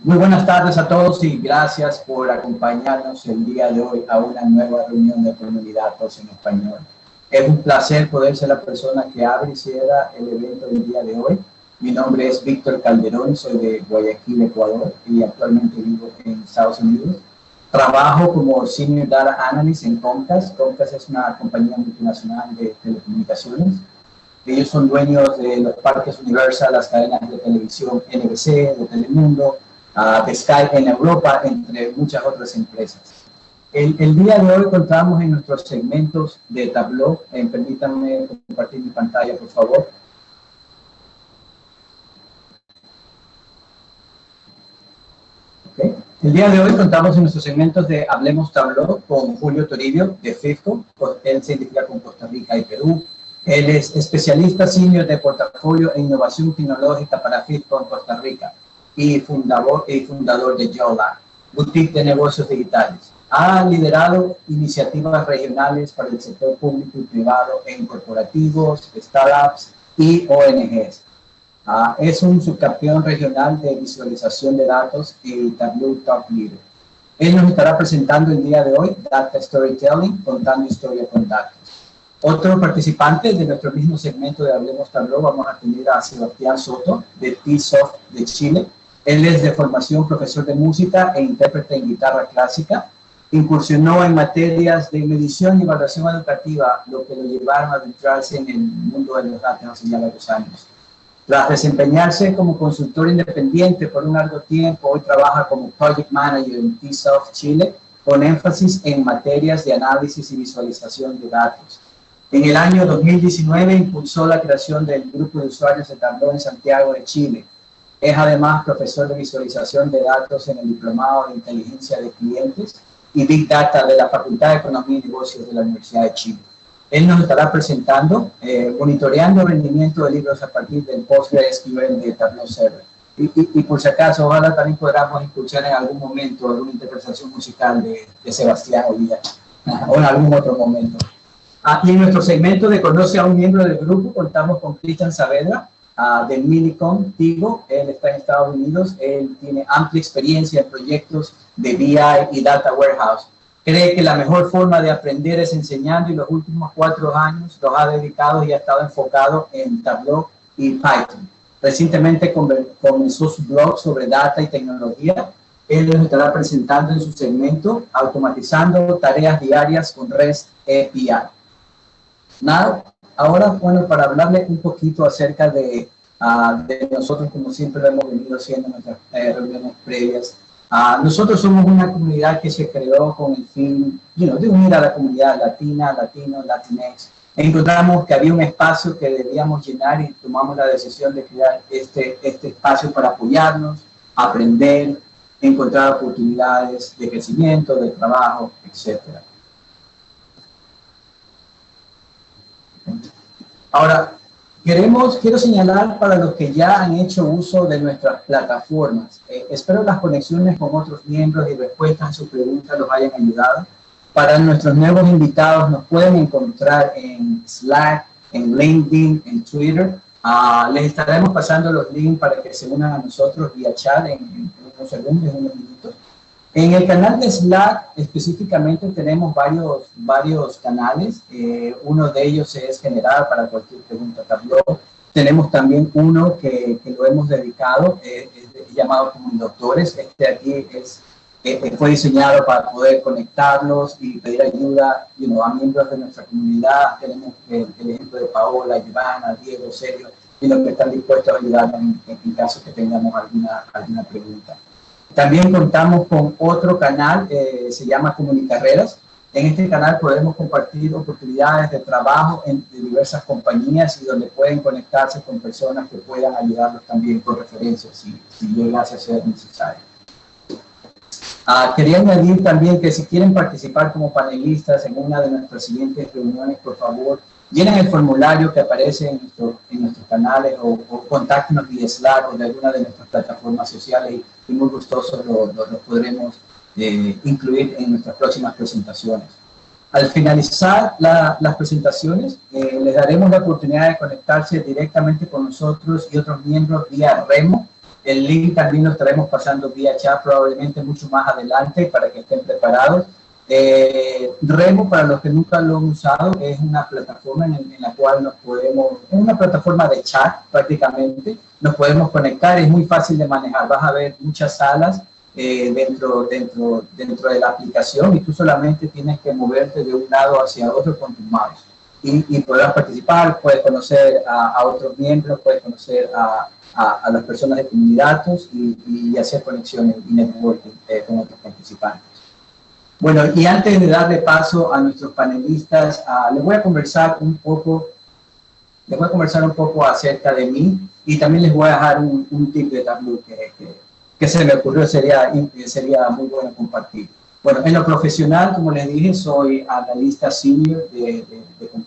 Muy buenas tardes a todos y gracias por acompañarnos el día de hoy a una nueva reunión de Comunidad Datos en Español. Es un placer poder ser la persona que abre y cierra el evento del día de hoy. Mi nombre es Víctor Calderón, soy de Guayaquil, Ecuador, y actualmente vivo en Estados Unidos. Trabajo como Senior Data Analyst en Comcast. Comcast es una compañía multinacional de telecomunicaciones. Ellos son dueños de los parques Universal, las cadenas de televisión NBC, de Telemundo, de Sky en Europa, entre muchas otras empresas. El día de hoy contamos en nuestros segmentos de Tableau. Permítanme compartir mi pantalla, por favor. Okay. El día de hoy contamos en nuestros segmentos de Hablemos Tableau con Julio Toribio de FIFCO. Él se identifica con Costa Rica y Perú. Él es especialista senior de portafolio e innovación tecnológica para FIFCO en Costa Rica y fundador de Yola, boutique de negocios digitales. Ha liderado iniciativas regionales para el sector público y privado en corporativos, startups y ONGs. Es un subcampeón regional de visualización de datos y Tableau Top Leader. Él nos estará presentando el día de hoy Data Storytelling, contando historia con datos. Otro participante de nuestro mismo segmento de Hablemos Tableau, vamos a tener a Sebastián Soto de T-Soft de Chile. Él es de formación profesor de música e intérprete en guitarra clásica. Incursionó en materias de medición y evaluación educativa, lo que lo llevaron a adentrarse en el mundo de los datos hace ya varios años. Tras desempeñarse como consultor independiente por un largo tiempo, hoy trabaja como Project Manager en T-Soft Chile, con énfasis en materias de análisis y visualización de datos. En el año 2019 impulsó la creación del grupo de usuarios de Tableau en Santiago de Chile. Es además profesor de visualización de datos en el Diplomado de Inteligencia de Clientes y Big Data de la Facultad de Economía y Negocios de la Universidad de Chile. Él nos estará presentando, monitoreando el rendimiento de libros a partir del PostgreSQL de Tableau Server. Y por si acaso, ojalá también podamos escuchar en algún momento alguna interpretación musical de Sebastián Olía, o en algún otro momento. Y en nuestro segmento de Conoce a un miembro del grupo, contamos con Cristian Saavedra, de Millicom Tigo. Él está en Estados Unidos. Él tiene amplia experiencia en proyectos de BI y Data Warehouse. Cree que la mejor forma de aprender es enseñando y los últimos 4 años los ha dedicado y ha estado enfocado en Tableau y Python. Recientemente comenzó su blog sobre data y tecnología. Él nos estará presentando en su segmento Automatizando tareas diarias con REST API. Nada, ahora, bueno, para hablarle un poquito acerca de nosotros, como siempre lo hemos venido haciendo en nuestras reuniones previas. Nosotros somos una comunidad que se creó con el fin de unir a la comunidad latina, latino, latinx. Encontramos que había un espacio que debíamos llenar y tomamos la decisión de crear este espacio para apoyarnos, aprender, encontrar oportunidades de crecimiento, de trabajo, etcétera. Ahora, quiero señalar para los que ya han hecho uso de nuestras plataformas. Espero las conexiones con otros miembros y respuestas a sus preguntas los hayan ayudado. Para nuestros nuevos invitados, nos pueden encontrar en Slack, en LinkedIn, en Twitter. Les estaremos pasando los links para que se unan a nosotros vía chat en unos segundos, en unos minutos. En el canal de Slack específicamente tenemos varios canales. Uno de ellos es general para cualquier pregunta Tableau. Tenemos también uno que lo hemos dedicado, es llamado Doctores. Este aquí fue diseñado para poder conectarlos y pedir ayuda a miembros de nuestra comunidad. Tenemos el ejemplo de Paola, Ivana, Diego, Sergio, y los que están dispuestos a ayudarnos en caso que tengamos alguna pregunta. También contamos con otro canal, se llama Comunicarreras. En este canal podemos compartir oportunidades de trabajo de diversas compañías y donde pueden conectarse con personas que puedan ayudarlos también con referencias si llegase a ser necesario. Quería añadir también que si quieren participar como panelistas en una de nuestras siguientes reuniones, por favor, llenen el formulario que aparece en nuestros canales o contáctenos vía Slack o de alguna de nuestras plataformas sociales y muy gustosos los podremos incluir en nuestras próximas presentaciones. Al finalizar las presentaciones, les daremos la oportunidad de conectarse directamente con nosotros y otros miembros vía Remo El link también lo estaremos pasando vía chat probablemente mucho más adelante para que estén preparados. Remo, para los que nunca lo han usado, es una plataforma en la cual nos podemos, es una plataforma de chat prácticamente, nos podemos conectar, es muy fácil de manejar, vas a ver muchas salas dentro de la aplicación y tú solamente tienes que moverte de un lado hacia otro con tu mouse y podrás participar, puedes conocer a otros miembros, puedes conocer a las personas de comunidades y hacer conexiones y networking con otros participantes. Bueno, y antes de darle paso a nuestros panelistas, les voy a conversar un poco acerca de mí y también les voy a dejar un tip de Tableau que se me ocurrió, sería muy bueno compartir. Bueno, en lo profesional, como les dije, soy analista senior de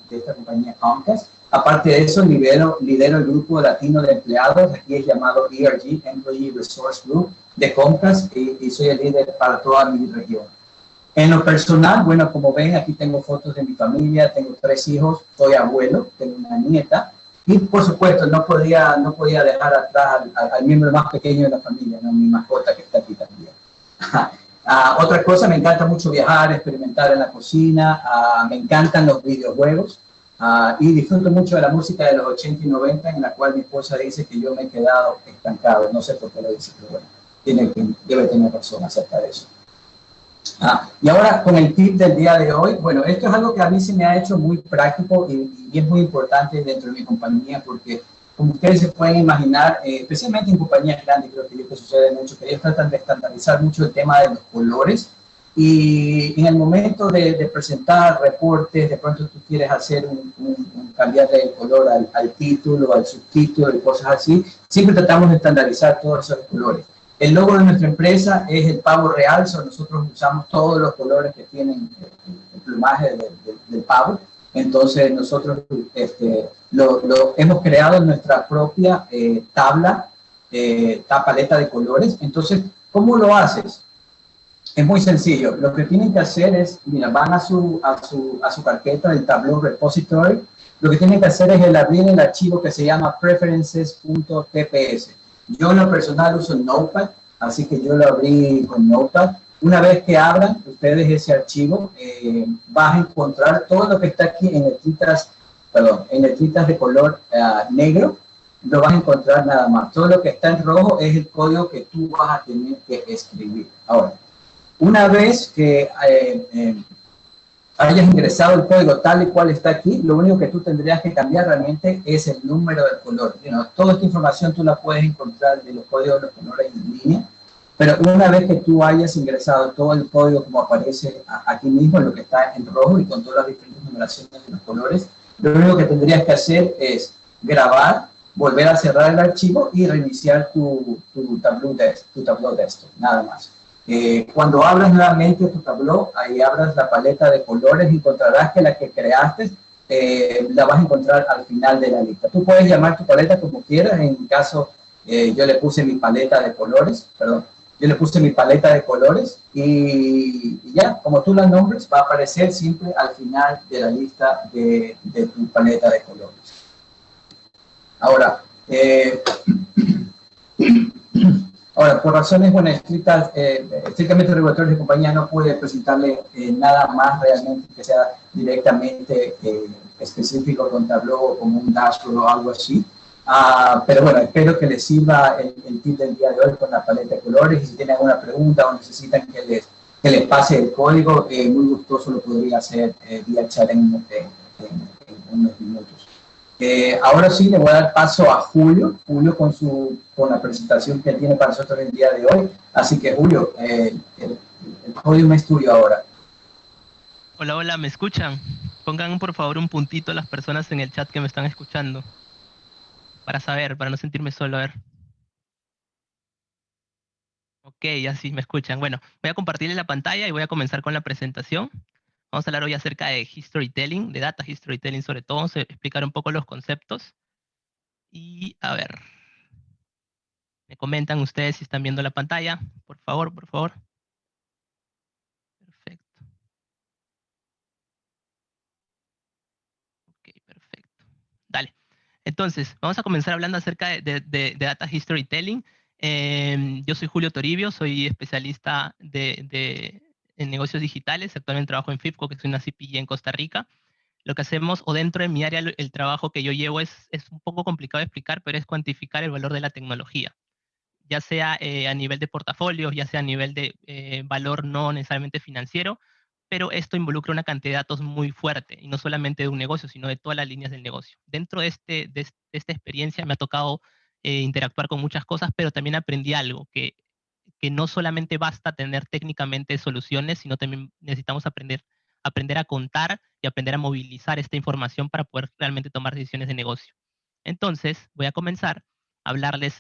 esta compañía Comcast. Aparte de eso, lidero el grupo latino de empleados, aquí es llamado ERG, Employee Resource Group, de Comcast, y soy el líder para toda mi región. En lo personal, bueno, como ven, aquí tengo fotos de mi familia, tengo 3 hijos, soy abuelo, tengo una nieta, y por supuesto no podía dejar atrás al miembro más pequeño de la familia, ¿no? Mi mascota que está aquí también. Otra cosa, me encanta mucho viajar, experimentar en la cocina, me encantan los videojuegos y disfruto mucho de la música de los 80 y 90, en la cual mi esposa dice que yo me he quedado estancado, no sé por qué lo dice, pero bueno, debe tener razón acerca de eso. Y ahora con el tip del día de hoy, bueno, esto es algo que a mí se me ha hecho muy práctico y es muy importante dentro de mi compañía porque, como ustedes se pueden imaginar, especialmente en compañías grandes, creo que esto sucede mucho, que ellos tratan de estandarizar mucho el tema de los colores y en el momento de presentar reportes, de pronto tú quieres hacer cambiarle el color al título, al subtítulo y cosas así, siempre tratamos de estandarizar todos esos colores. El logo de nuestra empresa es el pavo real, nosotros usamos todos los colores que tienen el plumaje del pavo. Entonces nosotros lo hemos creado en nuestra propia paleta de colores. Entonces, ¿cómo lo haces? Es muy sencillo. Lo que tienen que hacer es, mira, van a su carpeta del Tableau Repository. Lo que tienen que hacer es abrir el archivo que se llama preferences.tps. Yo en lo personal uso Notepad, así que yo lo abrí con Notepad. Una vez que abran ustedes ese archivo, vas a encontrar todo lo que está aquí en letritas de color negro, lo vas a encontrar nada más. Todo lo que está en rojo es el código que tú vas a tener que escribir. Ahora, una vez que hayas ingresado el código tal y cual está aquí, lo único que tú tendrías que cambiar realmente es el número del color. Toda esta información tú la puedes encontrar de los códigos de los colores en línea, pero una vez que tú hayas ingresado todo el código como aparece aquí mismo, lo que está en rojo y con todas las diferentes numeraciones de los colores, lo único que tendrías que hacer es grabar, volver a cerrar el archivo y reiniciar tu Tableau Desktop, nada más. Cuando abras nuevamente tu Tableau, ahí abras la paleta de colores y encontrarás que la que creaste la vas a encontrar al final de la lista. Tú puedes llamar tu paleta como quieras, en mi caso yo le puse mi paleta de colores, y ya, como tú la nombres, va a aparecer siempre al final de la lista de tu paleta de colores. Ahora, por razones estrictamente regulatorias de compañía no pude presentarle nada más realmente que sea directamente específico con Tableau como un dashboard o algo así. Pero bueno, espero que les sirva el tip del día de hoy con la paleta de colores y si tienen alguna pregunta o necesitan que les pase el código, muy gustoso lo podría hacer vía chat en unos minutos. Ahora sí, le voy a dar paso a Julio con la presentación que tiene para nosotros el día de hoy. Así que Julio, el podium es tuyo ahora. Hola, hola, ¿me escuchan? Pongan por favor un puntito a las personas en el chat que me están escuchando. Para saber, para no sentirme solo, a ver. Ok, ya sí, me escuchan. Bueno, voy a compartirles la pantalla y voy a comenzar con la presentación. Vamos a hablar hoy acerca de Historytelling, de Data Historytelling sobre todo. Vamos a explicar un poco los conceptos. Y a ver, me comentan ustedes si están viendo la pantalla. Por favor, por favor. Perfecto. Ok, perfecto. Dale. Entonces, vamos a comenzar hablando acerca de Data Historytelling. Yo soy Julio Toribio, soy especialista en negocios digitales. Actualmente trabajo en FIPCO, que es una CPG en Costa Rica. Lo que hacemos, o dentro de mi área, el trabajo que yo llevo es un poco complicado de explicar, pero es cuantificar el valor de la tecnología, ya sea a nivel de portafolios, ya sea a nivel de valor no necesariamente financiero, pero esto involucra una cantidad de datos muy fuerte, y no solamente de un negocio, sino de todas las líneas del negocio. Dentro de esta experiencia me ha tocado interactuar con muchas cosas, pero también aprendí algo, que no solamente basta tener técnicamente soluciones, sino también necesitamos aprender a contar y aprender a movilizar esta información para poder realmente tomar decisiones de negocio. Entonces, voy a comenzar a hablarles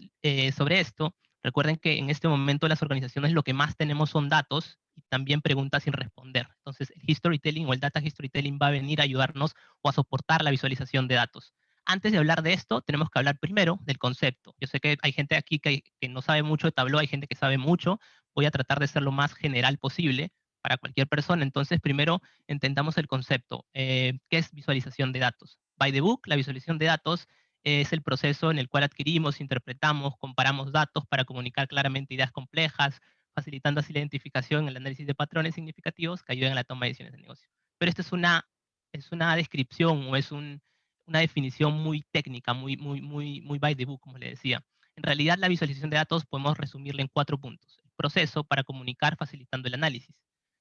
sobre esto. Recuerden que en este momento las organizaciones lo que más tenemos son datos y también preguntas sin responder. Entonces, el storytelling o el data storytelling va a venir a ayudarnos o a soportar la visualización de datos. Antes de hablar de esto, tenemos que hablar primero del concepto. Yo sé que hay gente aquí que no sabe mucho de Tableau, hay gente que sabe mucho. Voy a tratar de ser lo más general posible para cualquier persona. Entonces, primero entendamos el concepto. ¿Qué es visualización de datos? By the book, la visualización de datos es el proceso en el cual adquirimos, interpretamos, comparamos datos para comunicar claramente ideas complejas, facilitando así la identificación, el análisis de patrones significativos que ayudan a la toma de decisiones de negocio. Pero esto es una descripción o es una definición muy técnica, muy by the book, como le decía. En realidad, la visualización de datos podemos resumirla en 4 puntos. El proceso para comunicar facilitando el análisis.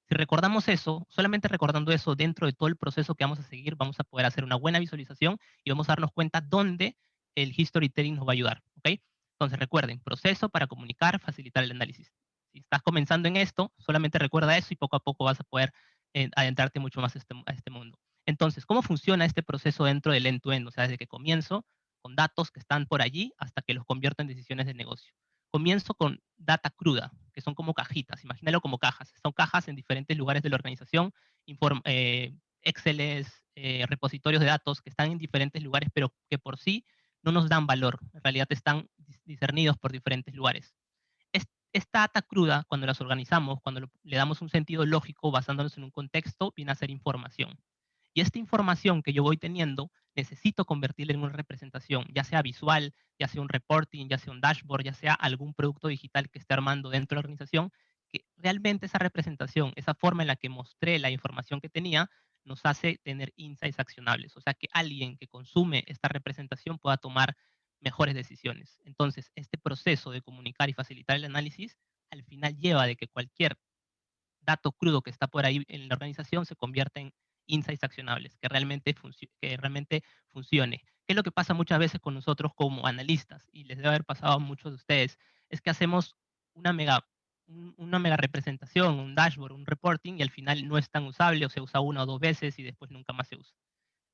Si recordamos eso, solamente recordando eso dentro de todo el proceso que vamos a seguir, vamos a poder hacer una buena visualización y vamos a darnos cuenta dónde el storytelling nos va a ayudar, ¿ok? Entonces recuerden, proceso para comunicar, facilitar el análisis. Si estás comenzando en esto, solamente recuerda eso y poco a poco vas a poder adentrarte mucho más a este mundo. Entonces, ¿cómo funciona este proceso dentro del end-to-end? O sea, desde que comienzo con datos que están por allí hasta que los convierto en decisiones de negocio. Comienzo con data cruda, que son como cajitas, imagínalo como cajas. Son cajas en diferentes lugares de la organización, Exceles, repositorios de datos que están en diferentes lugares, pero que por sí no nos dan valor. En realidad están discernidos por diferentes lugares. Esta data cruda, cuando las organizamos, cuando le damos un sentido lógico basándonos en un contexto, viene a ser información. Y esta información que yo voy teniendo, necesito convertirla en una representación, ya sea visual, ya sea un reporting, ya sea un dashboard, ya sea algún producto digital que esté armando dentro de la organización, que realmente esa representación, esa forma en la que mostré la información que tenía, nos hace tener insights accionables. O sea, que alguien que consume esta representación pueda tomar mejores decisiones. Entonces, este proceso de comunicar y facilitar el análisis, al final lleva de que cualquier dato crudo que está por ahí en la organización se convierta en insights accionables, que realmente funcione. ¿Qué es lo que pasa muchas veces con nosotros como analistas? Y les debe haber pasado a muchos de ustedes, es que hacemos una una mega representación, un dashboard, un reporting, y al final no es tan usable o se usa una o dos veces y después nunca más se usa.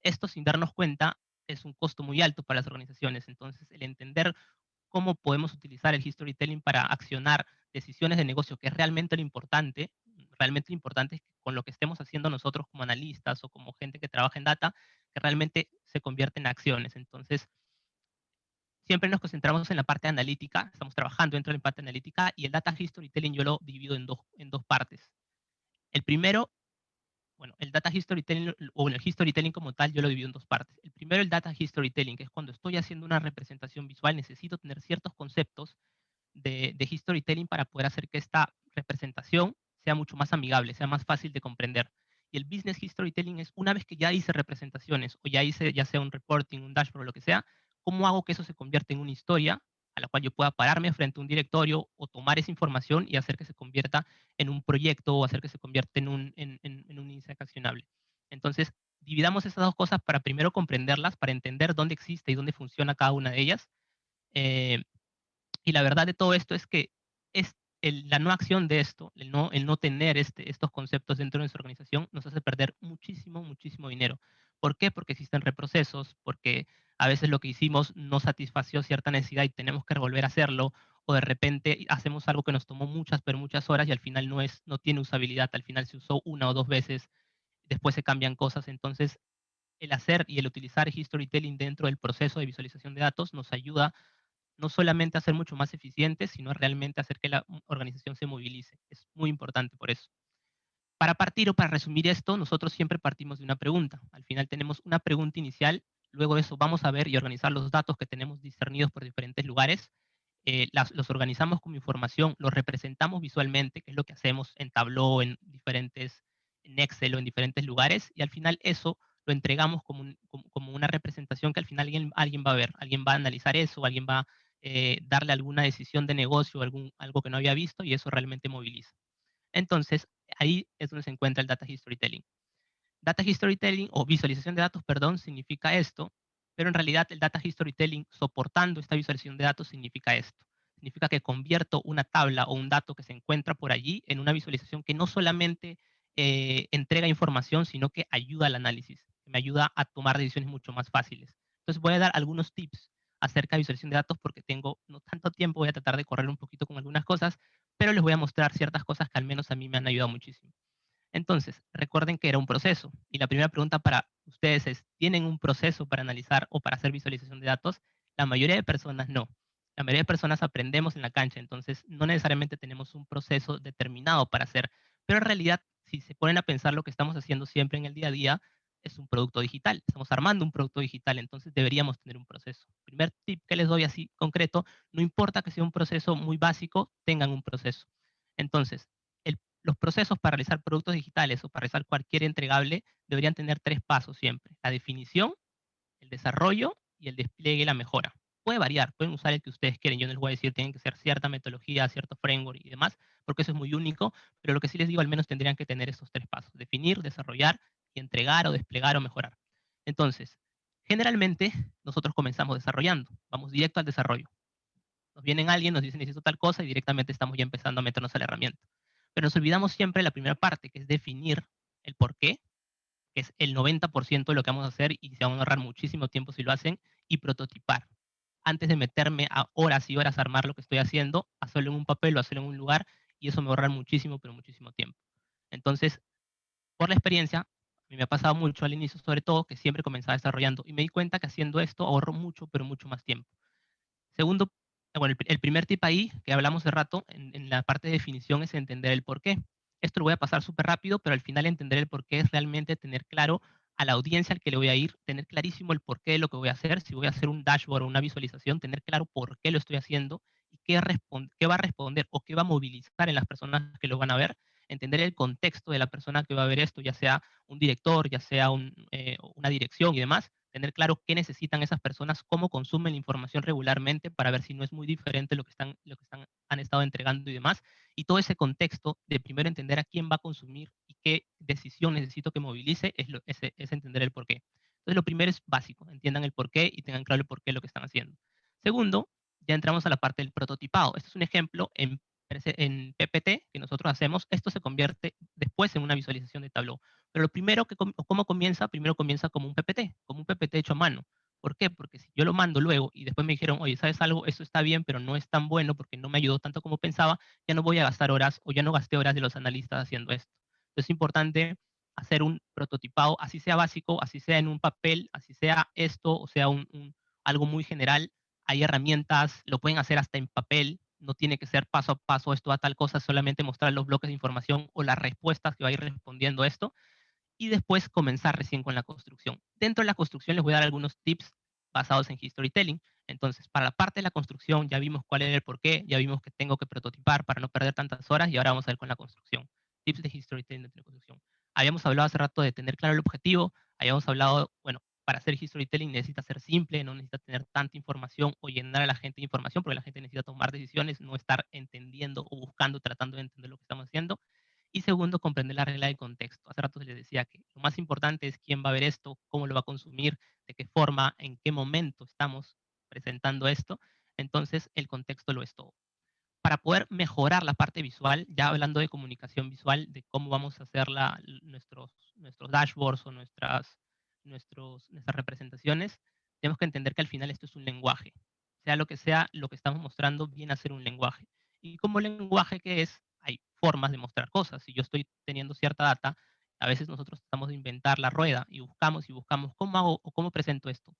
Esto, sin darnos cuenta, es un costo muy alto para las organizaciones. Entonces, el entender cómo podemos utilizar el storytelling para accionar decisiones de negocio, que es realmente lo importante es que con lo que estemos haciendo nosotros como analistas o como gente que trabaja en data, que realmente se convierte en acciones. Entonces, siempre nos concentramos en la parte analítica, estamos trabajando dentro de la parte analítica y el data storytelling yo lo divido en dos partes. El primero, bueno, el data storytelling o el storytelling como tal, yo lo divido en dos partes. El primero, el data storytelling, que es cuando estoy haciendo una representación visual, necesito tener ciertos conceptos de storytelling para poder hacer que esta representación sea mucho más amigable, sea más fácil de comprender. Y el business storytelling es una vez que ya hice representaciones o ya hice ya sea un reporting, un dashboard o lo que sea, ¿cómo hago que eso se convierta en una historia a la cual yo pueda pararme frente a un directorio o tomar esa información y hacer que se convierta en un proyecto o hacer que se convierta en un insight accionable? Entonces, dividamos esas dos cosas para primero comprenderlas, para entender dónde existe y dónde funciona cada una de ellas. Eh, y la verdad de todo esto es que es la no acción de esto, el no tener estos conceptos dentro de nuestra organización, nos hace perder muchísimo, muchísimo dinero. ¿Por qué? Porque existen reprocesos, porque a veces lo que hicimos no satisfació cierta necesidad y tenemos que volver a hacerlo, o de repente hacemos algo que nos tomó muchas, pero muchas horas y al final no tiene usabilidad, al final se usó una o dos veces, después se cambian cosas. Entonces, el hacer y el utilizar storytelling dentro del proceso de visualización de datos nos ayuda no solamente a ser mucho más eficientes, sino realmente a hacer que la organización se movilice. Es muy importante por eso. Para partir o para resumir esto, nosotros siempre partimos de una pregunta. Al final tenemos una pregunta inicial, luego de eso vamos a ver y organizar los datos que tenemos discernidos por diferentes lugares los organizamos como información, los representamos visualmente, que es lo que hacemos en Tableau, en Excel o en diferentes lugares, y al final eso lo entregamos como una representación que al final alguien va a ver, alguien va a analizar eso, alguien va a darle alguna decisión de negocio, algo que no había visto, y eso realmente moviliza. Entonces, ahí es donde se encuentra el Data Storytelling. Data Storytelling o visualización de datos, perdón, significa esto, pero en realidad el Data Storytelling soportando esta visualización de datos significa esto. Significa que convierto una tabla o un dato que se encuentra por allí en una visualización que no solamente entrega información, sino que ayuda al análisis, que me ayuda a tomar decisiones mucho más fáciles. Entonces voy a dar algunos tips acerca de visualización de datos porque tengo no tanto tiempo, voy a tratar de correr un poquito con algunas cosas, pero les voy a mostrar ciertas cosas que al menos a mí me han ayudado muchísimo. Entonces, recuerden que era un proceso. Y la primera pregunta para ustedes es, ¿tienen un proceso para analizar o para hacer visualización de datos? La mayoría de personas no. La mayoría de personas aprendemos en la cancha, entonces no necesariamente tenemos un proceso determinado para hacer. Pero en realidad, si se ponen a pensar lo que estamos haciendo siempre en el día a día, es un producto digital. Estamos armando un producto digital, entonces deberíamos tener un proceso. Primer tip que les doy así concreto, no importa que sea un proceso muy básico, tengan un proceso. Entonces, los procesos para realizar productos digitales o para realizar cualquier entregable deberían tener 3 pasos siempre: la definición, el desarrollo y el despliegue y la mejora. Puede variar, pueden usar el que ustedes quieren. Yo no les voy a decir tienen que ser cierta metodología, cierto framework y demás, porque eso es muy único, pero lo que sí les digo, al menos tendrían que tener estos 3 pasos: definir, desarrollar y entregar o desplegar o mejorar. Entonces, generalmente nosotros comenzamos desarrollando, vamos directo al desarrollo. Nos viene alguien, nos dice necesito tal cosa y directamente estamos ya empezando a meternos a la herramienta. Pero nos olvidamos siempre la primera parte, que es definir el por qué, que es el 90% de lo que vamos a hacer y se van a ahorrar muchísimo tiempo si lo hacen, y prototipar. Antes de meterme a horas y horas a armar lo que estoy haciendo, hacerlo en un papel o hacerlo en un lugar, y eso me va a ahorrar muchísimo, pero muchísimo tiempo. Entonces, por la experiencia, a mí me ha pasado mucho al inicio, sobre todo, que siempre comenzaba desarrollando, y me di cuenta que haciendo esto ahorro mucho, pero mucho más tiempo. Segundo, bueno, el primer tip ahí que hablamos de rato en la parte de definición es entender el por qué. Esto lo voy a pasar súper rápido, pero al final entender el por qué es realmente tener claro a la audiencia al que le voy a ir, tener clarísimo el por qué de lo que voy a hacer. Si voy a hacer un dashboard o una visualización, tener claro por qué lo estoy haciendo y qué va a responder o qué va a movilizar en las personas que lo van a ver. Entender el contexto de la persona que va a ver esto, ya sea un director, ya sea una dirección y demás, tener claro qué necesitan esas personas, cómo consumen la información regularmente para ver si no es muy diferente han estado entregando y demás. Y todo ese contexto de primero entender a quién va a consumir y qué decisión necesito que movilice es entender el porqué. Entonces lo primero es básico, entiendan el porqué y tengan claro el porqué de lo que están haciendo. Segundo, ya entramos a la parte del prototipado. Este es un ejemplo en PPT que nosotros hacemos. Esto se convierte después en una visualización de Tableau. Pero lo primero ¿cómo comienza? Primero comienza como un PPT hecho a mano. ¿Por qué? Porque si yo lo mando luego y después me dijeron, oye, ¿sabes algo? Eso está bien, pero no es tan bueno porque no me ayudó tanto como pensaba, ya no voy a gastar horas o ya no gasté horas de los analistas haciendo esto. Entonces es importante hacer un prototipado, así sea básico, así sea en un papel, así sea esto, o sea algo muy general. Hay herramientas, lo pueden hacer hasta en papel, no tiene que ser paso a paso, esto a tal cosa, solamente mostrar los bloques de información o las respuestas que va a ir respondiendo esto y después comenzar recién con la construcción. Dentro de la construcción les voy a dar algunos tips basados en Historytelling. Entonces, para la parte de la construcción ya vimos cuál era el porqué, ya vimos que tengo que prototipar para no perder tantas horas y ahora vamos a ver con la construcción. Tips de Historytelling de la construcción. Habíamos hablado hace rato de tener claro el objetivo, habíamos hablado, bueno, para hacer Historytelling necesita ser simple, no necesita tener tanta información o llenar a la gente de información, porque la gente necesita tomar decisiones, no estar entendiendo o buscando, tratando de entender lo que estamos haciendo. Y segundo, comprender la regla de contexto. Hace rato les decía que lo más importante es quién va a ver esto, cómo lo va a consumir, de qué forma, en qué momento estamos presentando esto. Entonces, el contexto lo es todo. Para poder mejorar la parte visual, ya hablando de comunicación visual, de cómo vamos a hacer nuestros dashboards o nuestras representaciones, tenemos que entender que al final esto es un lenguaje. Sea lo que estamos mostrando, viene a ser un lenguaje. Y como lenguaje que es, hay formas de mostrar cosas. Si yo estoy teniendo cierta data, a veces nosotros tratamos de inventar la rueda y buscamos cómo hago o cómo presento esto.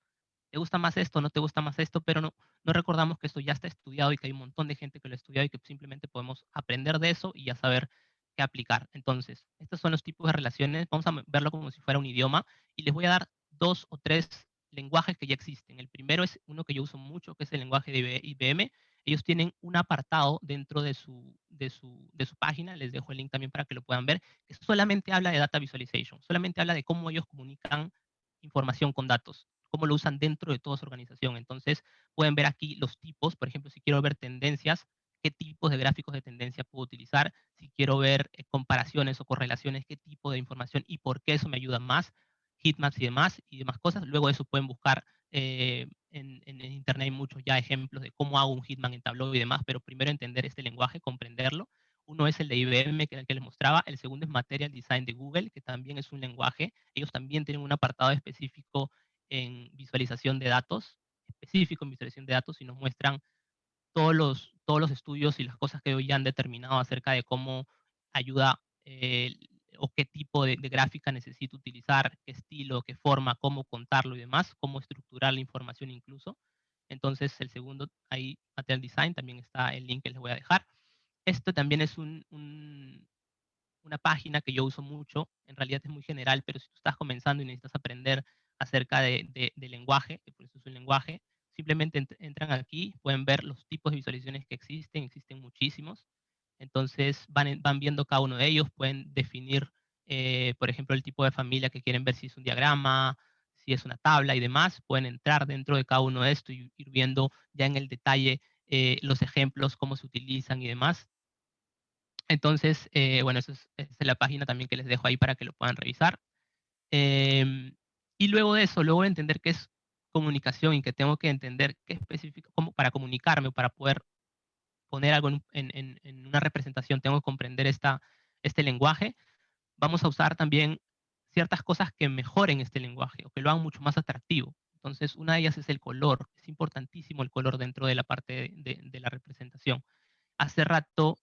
¿Te gusta más esto? ¿No te gusta más esto? Pero no recordamos que esto ya está estudiado y que hay un montón de gente que lo ha estudiado y que simplemente podemos aprender de eso y ya saber qué aplicar. Entonces, estos son los tipos de relaciones. Vamos a verlo como si fuera un idioma y les voy a dar 2 o 3 lenguajes que ya existen. El primero es uno que yo uso mucho, que es el lenguaje de IBM. ellos tienen un apartado dentro de su página, les dejo el link también para que lo puedan ver, que solamente habla de data visualization, solamente habla de cómo ellos comunican información con datos, cómo lo usan dentro de toda su organización. Entonces, pueden ver aquí los tipos, por ejemplo, si quiero ver tendencias, qué tipos de gráficos de tendencia puedo utilizar, si quiero ver comparaciones o correlaciones, qué tipo de información y por qué eso me ayuda más, heatmaps y demás cosas. Luego de eso pueden buscar en internet hay muchos ya ejemplos de cómo hago un heatmap en Tableau y demás, pero primero entender este lenguaje, comprenderlo. Uno es el de IBM, que era el que les mostraba. El segundo es Material Design de Google, que también es un lenguaje. Ellos también tienen un apartado específico en visualización de datos, específico en visualización de datos, y nos muestran todos los estudios y las cosas que hoy ya han determinado acerca de cómo ayuda o qué tipo de gráfica necesito utilizar, qué estilo, qué forma, cómo contarlo y demás, cómo estructurar la información incluso. Entonces, el segundo, ahí, Material Design, también está el link que les voy a dejar. Esto también es una página que yo uso mucho, en realidad es muy general, pero si tú estás comenzando y necesitas aprender acerca de lenguaje, que por eso es un lenguaje, simplemente entran aquí, pueden ver los tipos de visualizaciones que existen muchísimos, entonces van viendo cada uno de ellos, pueden definir, por ejemplo, el tipo de familia que quieren ver, si es un diagrama, si es una tabla y demás, pueden entrar dentro de cada uno de esto y ir viendo ya en el detalle los ejemplos, cómo se utilizan y demás. Entonces, bueno, esa es la página también que les dejo ahí para que lo puedan revisar. Y luego de eso, luego de entender qué es comunicación y que tengo que entender qué específico, cómo, para comunicarme o para poder poner algo en una representación, tengo que comprender este lenguaje. Vamos a usar también ciertas cosas que mejoren este lenguaje o que lo hagan mucho más atractivo. Entonces, una de ellas es el color. Es importantísimo el color dentro de la parte de la representación. Hace rato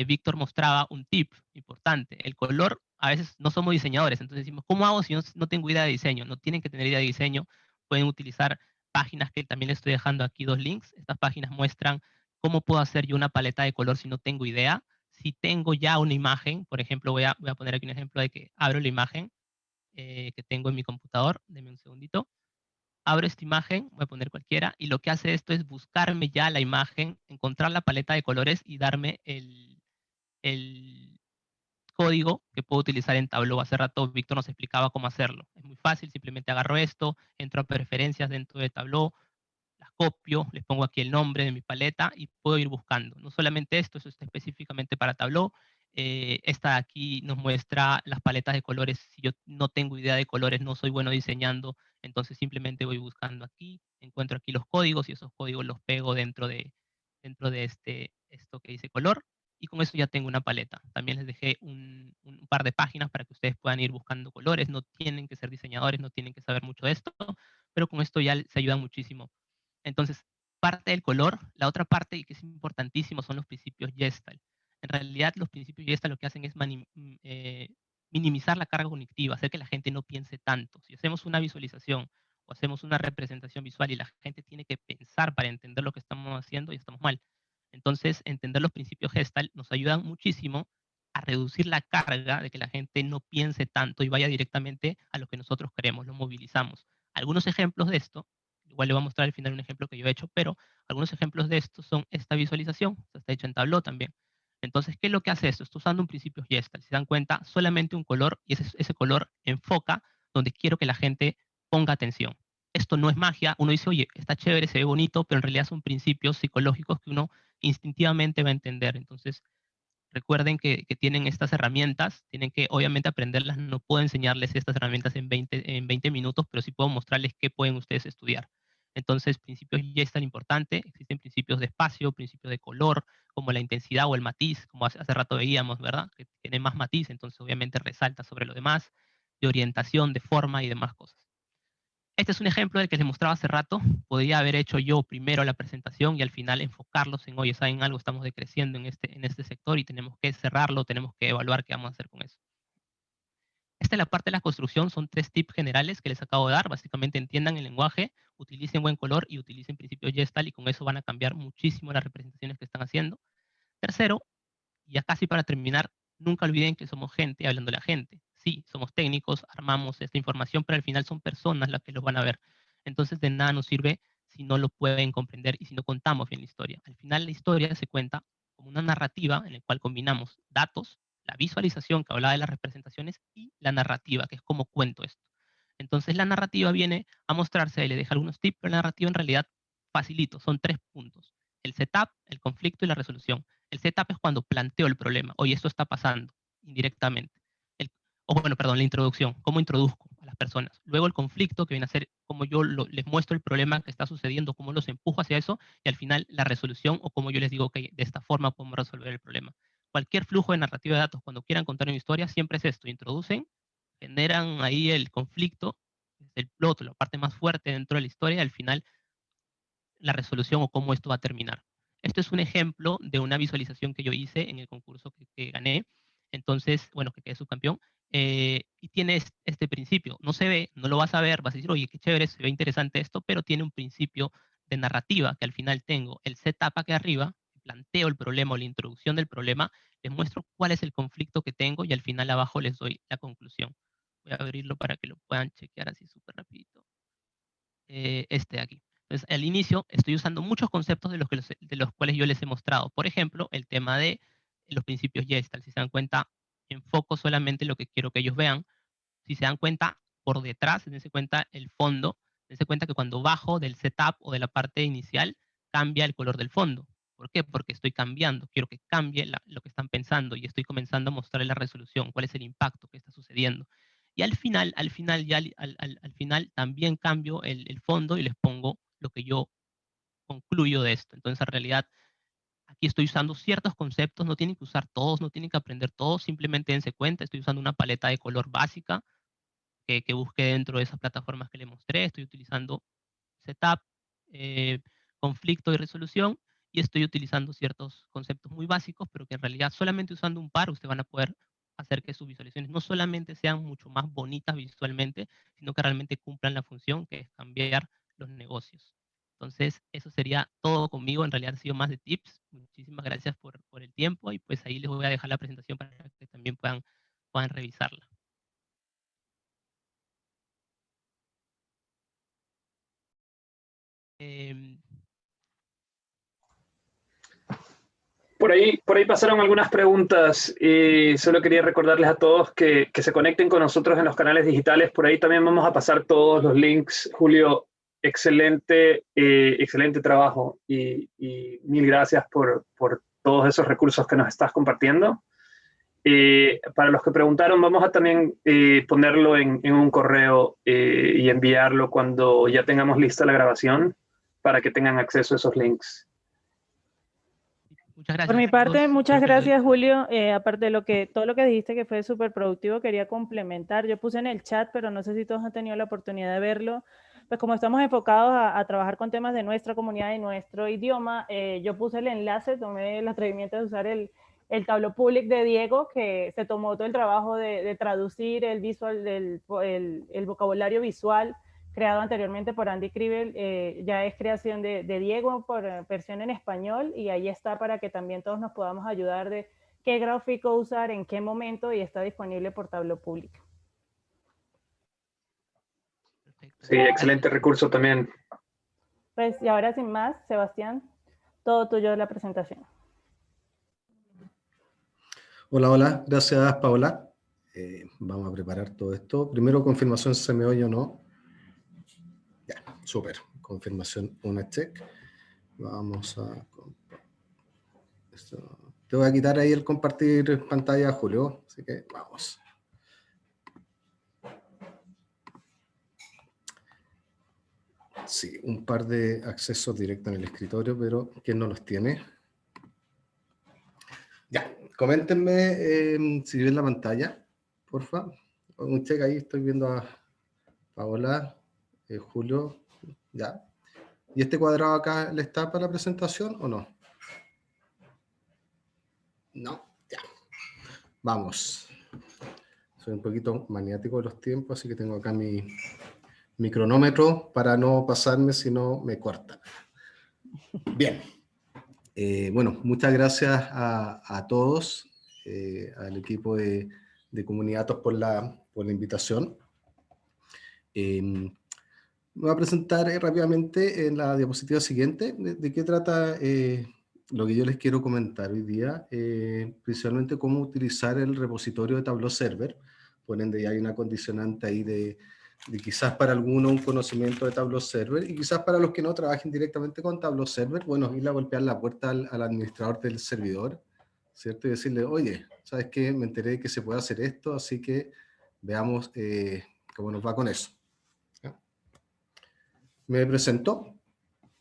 Víctor mostraba un tip importante. El color, a veces no somos diseñadores, entonces decimos, ¿cómo hago si no tengo idea de diseño? No tienen que tener idea de diseño, pueden utilizar páginas que también les estoy dejando aquí 2 links. Estas páginas muestran cómo puedo hacer yo una paleta de color si no tengo idea. Si tengo ya una imagen, por ejemplo, voy a poner aquí un ejemplo de que abro la imagen que tengo en mi computador. Denme un segundito. Abro esta imagen, voy a poner cualquiera, y lo que hace esto es buscarme ya la imagen, encontrar la paleta de colores y darme el código que puedo utilizar en Tableau. Hace rato Víctor nos explicaba cómo hacerlo. Es muy fácil, simplemente agarro esto, entro a preferencias dentro de Tableau, las copio, les pongo aquí el nombre de mi paleta y puedo ir buscando. No solamente esto, eso está específicamente para Tableau. Esta de aquí nos muestra las paletas de colores. Si yo no tengo idea de colores, no soy bueno diseñando, entonces simplemente voy buscando aquí, encuentro aquí los códigos y esos códigos los pego dentro de esto que dice color. Y con eso ya tengo una paleta. También les dejé un par de páginas para que ustedes puedan ir buscando colores. No tienen que ser diseñadores, no tienen que saber mucho de esto, pero con esto ya se ayuda muchísimo. Entonces, parte del color, la otra parte, y que es importantísimo, son los principios Gestalt. En realidad, los principios Gestalt lo que hacen es minimizar la carga cognitiva, hacer que la gente no piense tanto. Si hacemos una visualización o hacemos una representación visual y la gente tiene que pensar para entender lo que estamos haciendo, ya estamos mal. Entonces, entender los principios Gestalt nos ayudan muchísimo a reducir la carga de que la gente no piense tanto y vaya directamente a lo que nosotros queremos, lo movilizamos. Algunos ejemplos de esto, igual le voy a mostrar al final un ejemplo que yo he hecho, pero algunos ejemplos de esto son esta visualización, está hecha en Tableau también. Entonces, ¿qué es lo que hace esto? Está usando un principio Gestalt. Si se dan cuenta, solamente un color y ese color enfoca donde quiero que la gente ponga atención. Esto no es magia. Uno dice, oye, está chévere, se ve bonito, pero en realidad son principios psicológicos que uno instintivamente va a entender. Entonces, recuerden que tienen estas herramientas, tienen que obviamente aprenderlas. No puedo enseñarles estas herramientas en 20 minutos, pero sí puedo mostrarles qué pueden ustedes estudiar. Entonces, principios ya es tan importante. Existen principios de espacio, principios de color, como la intensidad o el matiz, como hace rato veíamos, ¿verdad? Que tiene más matiz, entonces obviamente resalta sobre lo demás, de orientación, de forma y demás cosas. Este es un ejemplo del que les mostraba hace rato. Podría haber hecho yo primero la presentación y al final enfocarlos en, oye, ¿saben algo? Estamos decreciendo en este sector y tenemos que cerrarlo, tenemos que evaluar qué vamos a hacer con eso. Esta es la parte de la construcción, son 3 tips generales que les acabo de dar. Básicamente entiendan el lenguaje, utilicen buen color y utilicen principios Gestalt y con eso van a cambiar muchísimo las representaciones que están haciendo. Tercero, ya casi para terminar, nunca olviden que somos gente hablando de la gente. Sí, somos técnicos, armamos esta información, pero al final son personas las que los van a ver. Entonces, de nada nos sirve si no lo pueden comprender y si no contamos bien la historia. Al final la historia se cuenta como una narrativa en la cual combinamos datos, la visualización que hablaba de las representaciones y la narrativa, que es como cuento esto. Entonces la narrativa viene a mostrarse, y le deja algunos tips, pero la narrativa en realidad facilito, son 3 puntos. El setup, el conflicto y la resolución. El setup es cuando planteo el problema. Oye, esto está pasando indirectamente. Perdón, la introducción, cómo introduzco a las personas. Luego el conflicto, que viene a ser cómo yo les muestro el problema que está sucediendo, cómo los empujo hacia eso, y al final la resolución o cómo yo les digo que de esta forma podemos resolver el problema. Cualquier flujo de narrativa de datos, cuando quieran contar una historia, siempre es esto, introducen, generan ahí el conflicto, el plot, la parte más fuerte dentro de la historia, y al final la resolución o cómo esto va a terminar. Esto es un ejemplo de una visualización que yo hice en el concurso que gané, entonces, bueno, que quedé subcampeón, y tiene este principio. No se ve, no lo vas a ver, vas a decir, oye, qué chévere, se ve interesante esto, pero tiene un principio de narrativa que al final tengo el setup aquí arriba, planteo el problema o la introducción del problema, les muestro cuál es el conflicto que tengo y al final abajo les doy la conclusión. Voy a abrirlo para que lo puedan chequear así súper rapidito. Este de aquí. Entonces, al inicio estoy usando muchos conceptos de los cuales yo les he mostrado. Por ejemplo, el tema de los principios Gestalt. Si se dan cuenta, enfoco solamente lo que quiero que ellos vean. Si se dan cuenta, por detrás, dense cuenta el fondo, dense cuenta que cuando bajo del setup o de la parte inicial, cambia el color del fondo. ¿Por qué? Porque estoy cambiando, quiero que cambie lo que están pensando y estoy comenzando a mostrarles la resolución, cuál es el impacto que está sucediendo. Y al final también cambio el fondo y les pongo lo que yo concluyo de esto. Entonces, en realidad, aquí estoy usando ciertos conceptos, no tienen que usar todos, no tienen que aprender todos, simplemente dense cuenta, estoy usando una paleta de color básica que busque dentro de esas plataformas que les mostré, estoy utilizando setup, eh, conflicto y resolución, y estoy utilizando ciertos conceptos muy básicos, pero que en realidad solamente usando un par ustedes van a poder hacer que sus visualizaciones no solamente sean mucho más bonitas visualmente, sino que realmente cumplan la función que es cambiar los negocios. Entonces, eso sería todo conmigo. En realidad ha sido más de tips. Muchísimas gracias por el tiempo y pues ahí les voy a dejar la presentación para que también puedan revisarla. Em, Por ahí pasaron algunas preguntas y solo quería recordarles a todos que se conecten con nosotros en los canales digitales. Por ahí también vamos a pasar todos los links. Julio, excelente trabajo y mil gracias por todos esos recursos que nos estás compartiendo. Para los que preguntaron, vamos a también ponerlo en un correo y enviarlo cuando ya tengamos lista la grabación para que tengan acceso a esos links. Muchas gracias. Por mi parte, amigos. muchas Creo que gracias, Julio. Aparte de todo lo que dijiste que fue súper productivo, quería complementar. Yo puse en el chat, pero no sé si todos han tenido la oportunidad de verlo. Pues como estamos enfocados a trabajar con temas de nuestra comunidad y nuestro idioma, yo puse el enlace, tomé el atrevimiento de usar el Tableau Public de Diego, que se tomó todo el trabajo de traducir el vocabulario visual creado anteriormente por Andy Kribel, ya es creación de Diego por versión en español, y ahí está para que también todos nos podamos ayudar de qué gráfico usar, en qué momento, y está disponible por Tableau Public. Perfecto. Sí, excelente recurso también. Pues, y ahora sin más, Sebastián, todo tuyo la presentación. Hola, hola, gracias Paola. Vamos a preparar todo esto. Primero, confirmación si se me oye o no. Ya, súper. Confirmación, una check. Vamos a... Te voy a quitar ahí el compartir pantalla, Julio. Así que vamos. Sí, un par de accesos directos en el escritorio, pero ¿quién no los tiene? Ya, coméntenme si ven la pantalla, porfa. Un check ahí, estoy viendo a Paola, Julio, ya. ¿Y este cuadrado acá le está para la presentación o no? No, ya. Vamos. Soy un poquito maniático de los tiempos, así que tengo acá mi cronómetro para no pasarme si no me cortan. Bien. Bueno, muchas gracias a todos, al equipo de Comunidad por la invitación. voy a presentar rápidamente en la diapositiva siguiente de qué trata lo que yo les quiero comentar hoy día, principalmente cómo utilizar el repositorio de Tableau Server. Por ende, ya hay una condicionante ahí de quizás para alguno un conocimiento de Tableau Server, y quizás para los que no trabajen directamente con Tableau Server, bueno, ir a golpear la puerta al administrador del servidor, ¿cierto? Y decirle, oye, ¿sabes qué? Me enteré de que se puede hacer esto, así que veamos cómo nos va con eso. ¿Ya? Me presento.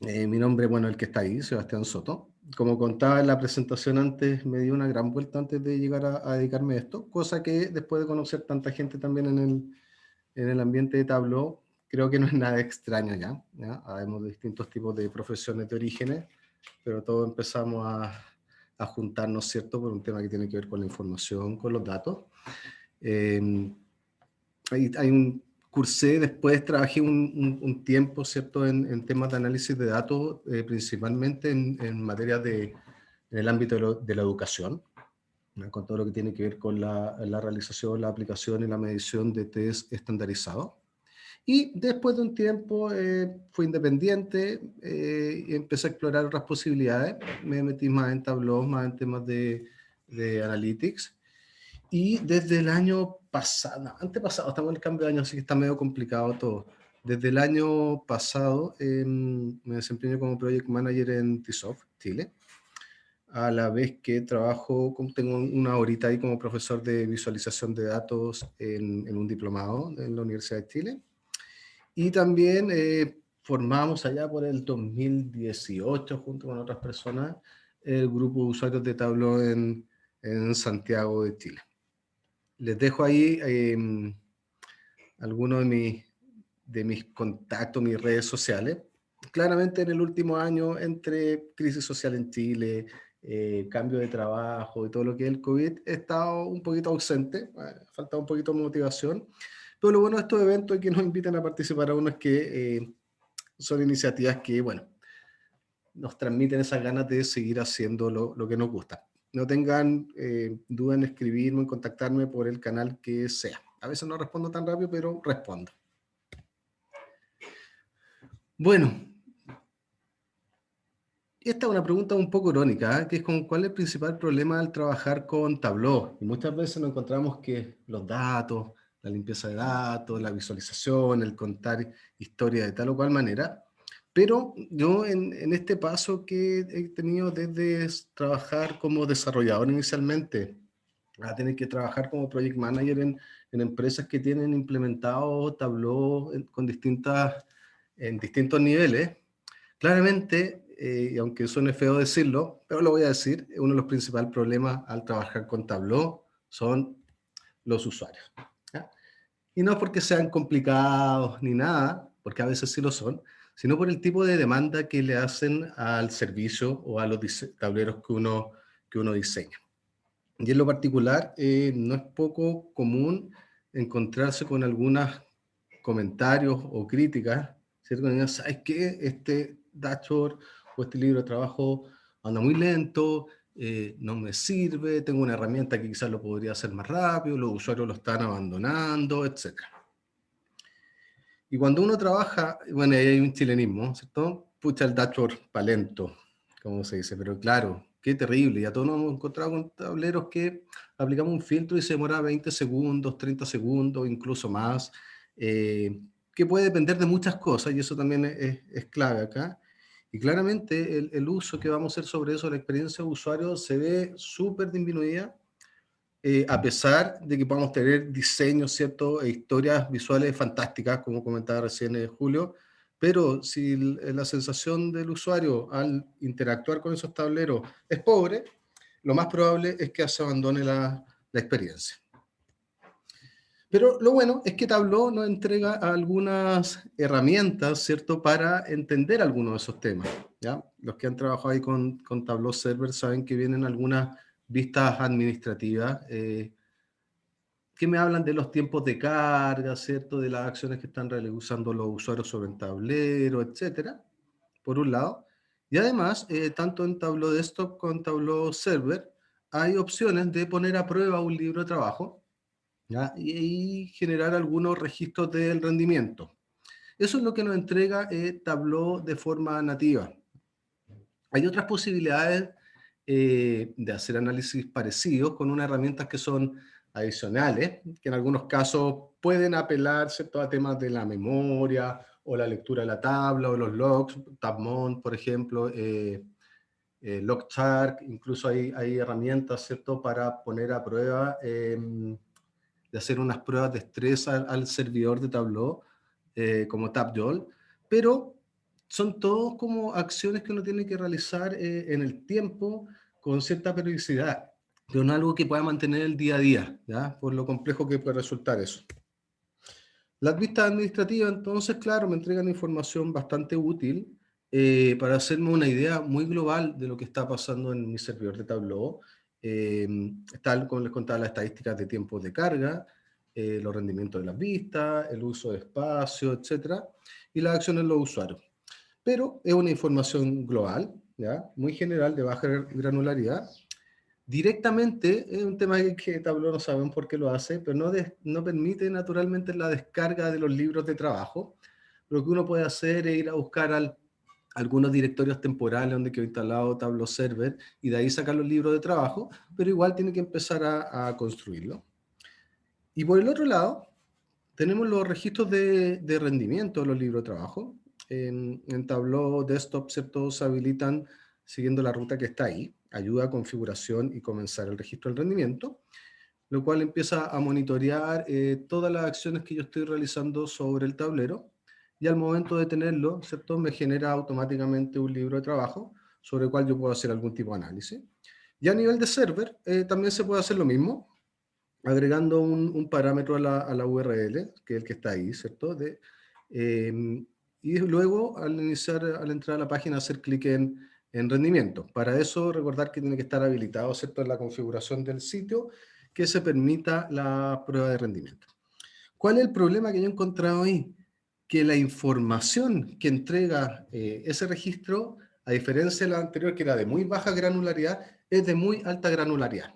Mi nombre, bueno, el que está ahí, Sebastián Soto. Como contaba en la presentación antes, me di una gran vuelta antes de llegar a dedicarme a esto, cosa que después de conocer tanta gente también en el ambiente de Tableau, creo que no es nada extraño ya. Habemos distintos tipos de profesiones de orígenes, pero todos empezamos a juntarnos, ¿cierto?, por un tema que tiene que ver con la información, con los datos. Hay un cursé, después trabajé un tiempo, ¿cierto?, en temas de análisis de datos, principalmente en materia en el ámbito de la educación, ¿no?, con todo lo que tiene que ver con la realización, la aplicación y la medición de test estandarizados. Y después de un tiempo fui independiente y empecé a explorar otras posibilidades. Me metí más en Tableau, más en temas de Analytics. Y desde el año pasado, no, antepasado, estamos en el cambio de año, así que está medio complicado todo. Desde el año pasado me desempeño como Project Manager en TISOF, Chile. A la vez que trabajo, tengo una horita ahí como profesor de visualización de datos en un diplomado en la Universidad de Chile. Y también formamos allá por el 2018, junto con otras personas, el grupo de usuarios de Tableau en Santiago de Chile. Les dejo ahí algunos de mis contactos, mis redes sociales. Claramente en el último año, entre crisis social en Chile, cambio de trabajo y todo lo que es el COVID, he estado un poquito ausente, falta un poquito de motivación, pero lo bueno de estos eventos y que nos invitan a participar a uno es que son iniciativas que, bueno, nos transmiten esas ganas de seguir haciendo lo que nos gusta. No tengan duda en escribirme, en contactarme por el canal que sea. A veces no respondo tan rápido, pero respondo. Bueno, esta es una pregunta un poco irónica, que es como, ¿cuál es el principal problema al trabajar con Tableau? Y muchas veces nos encontramos que los datos, la limpieza de datos, la visualización, el contar historia de tal o cual manera. Pero yo en este paso que he tenido desde trabajar como desarrollador inicialmente, a tener que trabajar como project manager en empresas que tienen implementado Tableau en distintos niveles, claramente, y aunque suene feo decirlo, pero lo voy a decir, uno de los principales problemas al trabajar con Tableau son los usuarios. ¿Ya? Y no porque sean complicados ni nada, porque a veces sí lo son, sino por el tipo de demanda que le hacen al servicio o a los tableros que uno diseña. Y en lo particular, no es poco común encontrarse con algunos comentarios o críticas, ¿cierto? ¿Sabes qué? Este dashboard o este libro de trabajo anda muy lento, no me sirve, tengo una herramienta que quizás lo podría hacer más rápido, los usuarios lo están abandonando, etc. Y cuando uno trabaja, bueno, ahí hay un chilenismo, ¿cierto? Pucha, el dashboard para lento, como se dice, pero claro, qué terrible. Ya todos nos hemos encontrado con tableros que aplicamos un filtro y se demora 20 segundos, 30 segundos, incluso más, que puede depender de muchas cosas, y eso también es clave acá. Y claramente el uso que vamos a hacer sobre eso, la experiencia de usuario, se ve súper disminuida, a pesar de que podamos tener diseños, ¿cierto?, e historias visuales fantásticas, como comentaba recién Julio, pero si la sensación del usuario al interactuar con esos tableros es pobre, lo más probable es que se abandone la experiencia. Pero lo bueno es que Tableau nos entrega algunas herramientas, ¿cierto?, para entender algunos de esos temas, ¿ya? Los que han trabajado ahí con Tableau Server saben que vienen algunas vistas administrativas que me hablan de los tiempos de carga, ¿cierto?, de las acciones que están realizando los usuarios sobre el tablero, etcétera, por un lado. Y además, tanto en Tableau Desktop como en Tableau Server, hay opciones de poner a prueba un libro de trabajo, ¿ya? Y generar algunos registros del rendimiento. Eso es lo que nos entrega Tableau de forma nativa. Hay otras posibilidades de hacer análisis parecidos con unas herramientas que son adicionales, que en algunos casos pueden apelar, ¿cierto?, a temas de la memoria o la lectura de la tabla o los logs, Tabmon, por ejemplo, Logchart, incluso hay herramientas, ¿cierto?, para poner a prueba, de hacer unas pruebas de estrés al servidor de Tableau, como Tapjoule, pero son todos como acciones que uno tiene que realizar en el tiempo con cierta periodicidad, pero no algo que pueda mantener el día a día, ¿ya? Por lo complejo que puede resultar eso. Las vistas administrativas, entonces, claro, me entregan información bastante útil para hacerme una idea muy global de lo que está pasando en mi servidor de Tableau. Tal como les contaba, las estadísticas de tiempos de carga, los rendimientos de las vistas, el uso de espacio, etcétera, y las acciones de los usuarios. Pero es una información global, ¿ya? Muy general, de baja granularidad. Directamente, es un tema que Tableau no saben por qué lo hace, pero no permite naturalmente la descarga de los libros de trabajo. Lo que uno puede hacer es ir a buscar algunos directorios temporales donde quedó instalado Tableau Server y de ahí sacar los libros de trabajo, pero igual tiene que empezar a construirlo. Y por el otro lado, tenemos los registros de rendimiento de los libros de trabajo. En Tableau Desktop, ¿cierto?, se habilitan siguiendo la ruta que está ahí, ayuda, configuración y comenzar el registro del rendimiento, lo cual empieza a monitorear todas las acciones que yo estoy realizando sobre el tablero, y al momento de tenerlo, ¿cierto?, me genera automáticamente un libro de trabajo sobre el cual yo puedo hacer algún tipo de análisis. Y a nivel de server, también se puede hacer lo mismo, agregando un parámetro a la URL, que es el que está ahí, ¿cierto? Y luego, al entrar a la página, hacer clic en rendimiento. Para eso, recordar que tiene que estar habilitado, ¿cierto?, en la configuración del sitio, que se permita la prueba de rendimiento. ¿Cuál es el problema que yo he encontrado ahí? Que la información que entrega ese registro, a diferencia de la anterior, que era de muy baja granularidad, es de muy alta granularidad.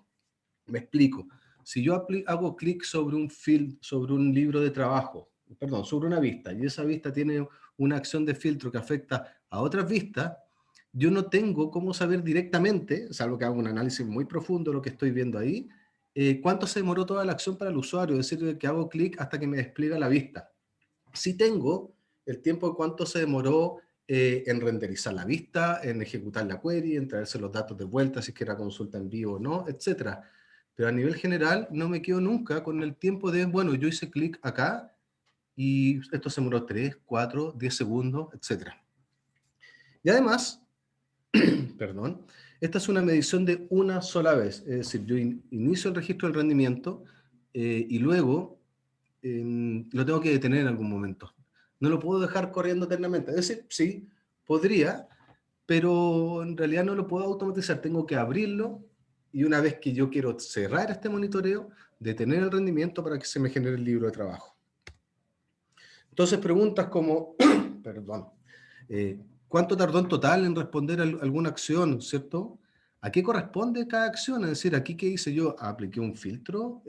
Me explico. Si yo hago clic sobre un field, sobre un libro de trabajo, perdón, sobre una vista, y esa vista tiene una acción de filtro que afecta a otras vistas, yo no tengo cómo saber directamente, salvo que haga un análisis muy profundo de lo que estoy viendo ahí, cuánto se demoró toda la acción para el usuario, es decir, que hago clic hasta que me despliega la vista. Sí tengo el tiempo de cuánto se demoró en renderizar la vista, en ejecutar la query, en traerse los datos de vuelta, si es que era consulta en vivo o no, etcétera. Pero a nivel general no me quedo nunca con el tiempo de, bueno, yo hice clic acá y esto se demoró 3, 4, 10 segundos, etc. Y además, perdón, esta es una medición de una sola vez. Es decir, yo inicio el registro del rendimiento y luego lo tengo que detener en algún momento. No lo puedo dejar corriendo eternamente. Es decir, sí, podría, pero en realidad no lo puedo automatizar. Tengo que abrirlo y una vez que yo quiero cerrar este monitoreo, detener el rendimiento para que se me genere el libro de trabajo. Entonces preguntas como, perdón, ¿cuánto tardó en total en responder a alguna acción, cierto? ¿A qué corresponde cada acción? Es decir, aquí, ¿qué hice yo? Apliqué un filtro,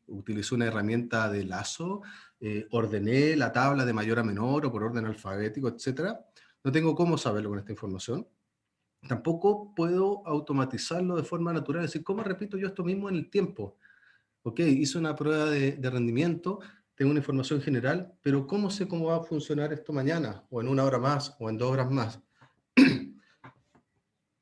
utilicé una herramienta de lazo, ordené la tabla de mayor a menor o por orden alfabético, etc. No tengo cómo saberlo con esta información. Tampoco puedo automatizarlo de forma natural, es decir, ¿cómo repito yo esto mismo en el tiempo? Ok, hice una prueba de rendimiento, tengo una información general, pero ¿cómo sé cómo va a funcionar esto mañana, o en 1 hora más, o en 2 horas más?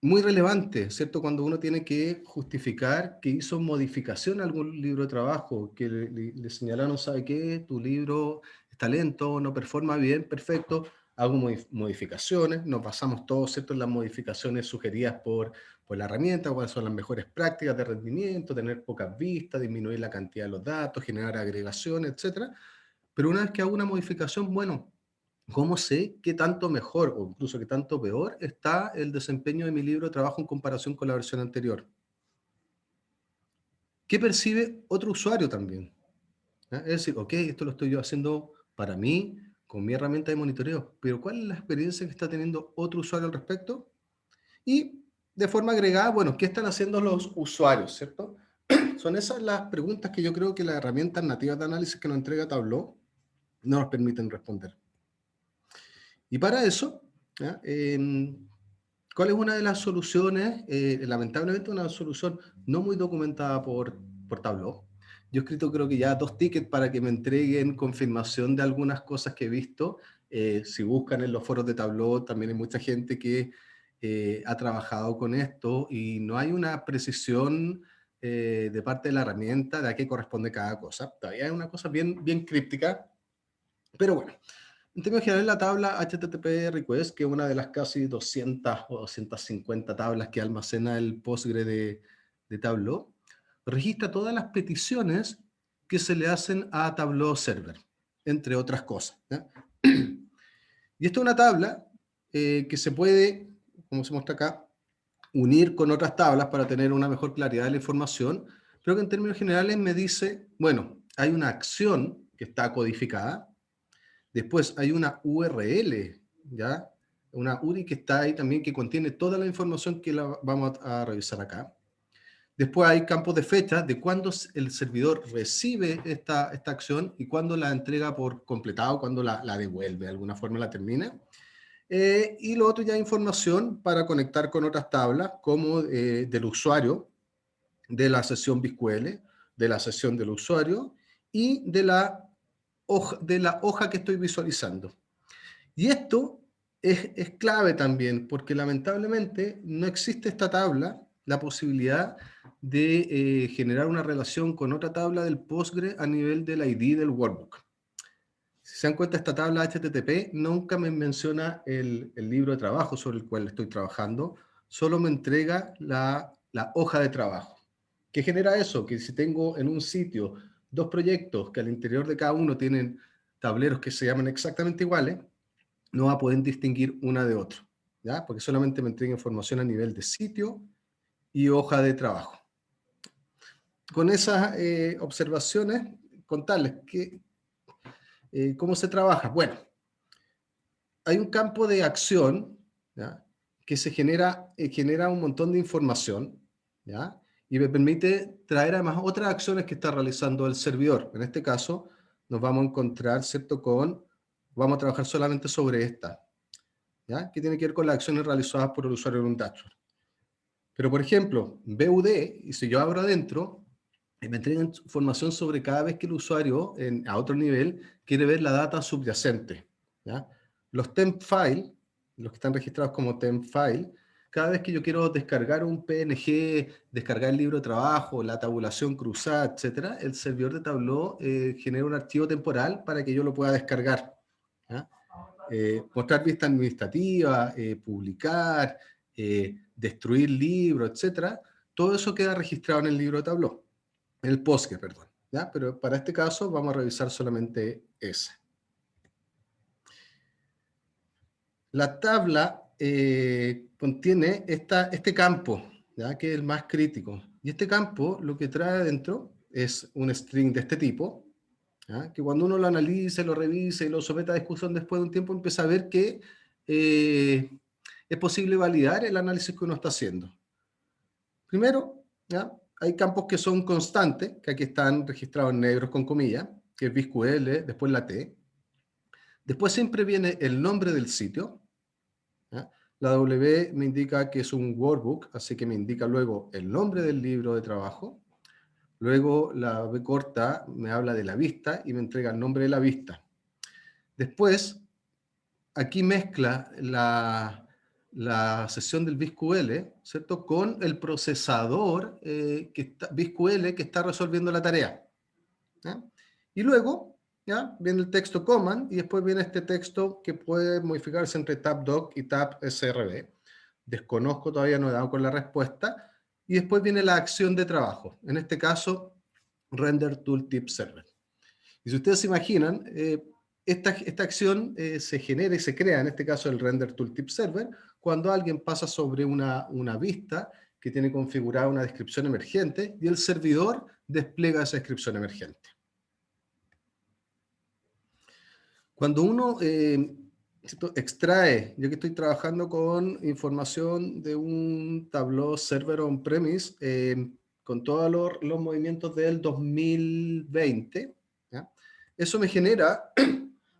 Muy relevante, ¿cierto? Cuando uno tiene que justificar que hizo modificación a algún libro de trabajo, que le señalaron, ¿sabe qué? Tu libro está lento, no performa bien, perfecto, hago modificaciones, nos basamos todos, ¿cierto?, en las modificaciones sugeridas por la herramienta, cuáles son las mejores prácticas de rendimiento, tener pocas vistas, disminuir la cantidad de los datos, generar agregaciones, etc. Pero una vez que hago una modificación, bueno, ¿cómo sé qué tanto mejor o incluso qué tanto peor está el desempeño de mi libro de trabajo en comparación con la versión anterior? ¿Qué percibe otro usuario también? ¿Ah? Es decir, ok, esto lo estoy yo haciendo para mí, con mi herramienta de monitoreo, pero ¿cuál es la experiencia que está teniendo otro usuario al respecto? Y de forma agregada, bueno, ¿qué están haciendo los usuarios, cierto? Son esas las preguntas que yo creo que las herramientas nativas de análisis que nos entrega Tableau no nos permiten responder. Y para eso, ¿ya? ¿Cuál es una de las soluciones? Lamentablemente una solución no muy documentada por Tableau. Yo he escrito creo que ya 2 tickets para que me entreguen confirmación de algunas cosas que he visto. Si buscan en los foros de Tableau, también hay mucha gente que ha trabajado con esto y no hay una precisión de parte de la herramienta de a qué corresponde cada cosa. Todavía es una cosa bien, bien críptica, pero bueno. En términos generales, la tabla HTTP Request, que es una de las casi 200 o 250 tablas que almacena el Postgre de Tableau, registra todas las peticiones que se le hacen a Tableau Server, entre otras cosas, ¿ya? Y esta es una tabla que se puede, como se muestra acá, unir con otras tablas para tener una mejor claridad de la información, pero que en términos generales me dice, bueno, hay una acción que está codificada. Después hay una URL, ¿ya? Una URI que está ahí también, que contiene toda la información que la vamos a revisar acá. Después hay campos de fecha de cuándo el servidor recibe esta acción y cuándo la entrega por completado, cuándo la devuelve, de alguna forma la termina. Y lo otro ya información para conectar con otras tablas, como del usuario, de la sesión BigQL, de la sesión del usuario y de la hoja que estoy visualizando. Y esto es clave también, porque lamentablemente no existe esta tabla, la posibilidad de generar una relación con otra tabla del Postgre a nivel del ID del workbook. Si se dan cuenta, esta tabla HTTP nunca me menciona el libro de trabajo sobre el cual estoy trabajando, solo me entrega la hoja de trabajo. ¿Qué genera eso? Que si tengo en un sitio 2 proyectos que al interior de cada uno tienen tableros que se llaman exactamente iguales, no va a poder distinguir una de otra, ¿ya? Porque solamente me entrega información a nivel de sitio y hoja de trabajo. Con esas observaciones, contarles que, cómo se trabaja. Bueno, hay un campo de acción, ¿ya? Que se genera un montón de información, ¿ya? Y me permite traer además otras acciones que está realizando el servidor. En este caso, nos vamos a encontrar, ¿cierto? Vamos a trabajar solamente sobre esta, ¿ya? Que tiene que ver con las acciones realizadas por el usuario en un dashboard. Pero, por ejemplo, BUD, y si yo abro adentro, me entregan información sobre cada vez que el usuario, a otro nivel, quiere ver la data subyacente, ¿ya? Los temp file, los que están registrados como temp file, cada vez que yo quiero descargar un PNG, descargar el libro de trabajo, la tabulación cruzada, etc., el servidor de Tableau genera un archivo temporal para que yo lo pueda descargar, ¿ya? Mostrar vista administrativa, publicar, destruir libros, etc., todo eso queda registrado en el libro de Tableau. El Postgre, perdón, ¿ya? Pero para este caso vamos a revisar solamente ese. La tabla contiene este campo, ¿ya? Que es el más crítico. Y este campo lo que trae adentro es un string de este tipo, ¿ya? Que cuando uno lo analice, lo revise y lo someta a discusión después de un tiempo, empieza a ver que es posible validar el análisis que uno está haciendo. Primero, ¿ya? Hay campos que son constantes, que aquí están registrados en negros con comillas, que es BigQL, después la T. Después siempre viene el nombre del sitio, ¿ya? La W me indica que es un workbook, así que me indica luego el nombre del libro de trabajo. Luego la B corta me habla de la vista y me entrega el nombre de la vista. Después, aquí mezcla la sesión del BigQL, ¿cierto? Con el procesador BigQL que está resolviendo la tarea, ¿ya? Y luego, ¿ya? Viene el texto command y después viene este texto que puede modificarse entre tabdoc y tab.srv. Desconozco, todavía no he dado con la respuesta. Y después viene la acción de trabajo. En este caso, render tooltip server. Y si ustedes se imaginan, esta acción se genera y se crea, en este caso el render tooltip server, cuando alguien pasa sobre una vista que tiene configurada una descripción emergente y el servidor despliega esa descripción emergente. Cuando uno extrae, yo que estoy trabajando con información de un Tableau Server on-premise, con todos los movimientos del 2020, ¿ya? Eso me genera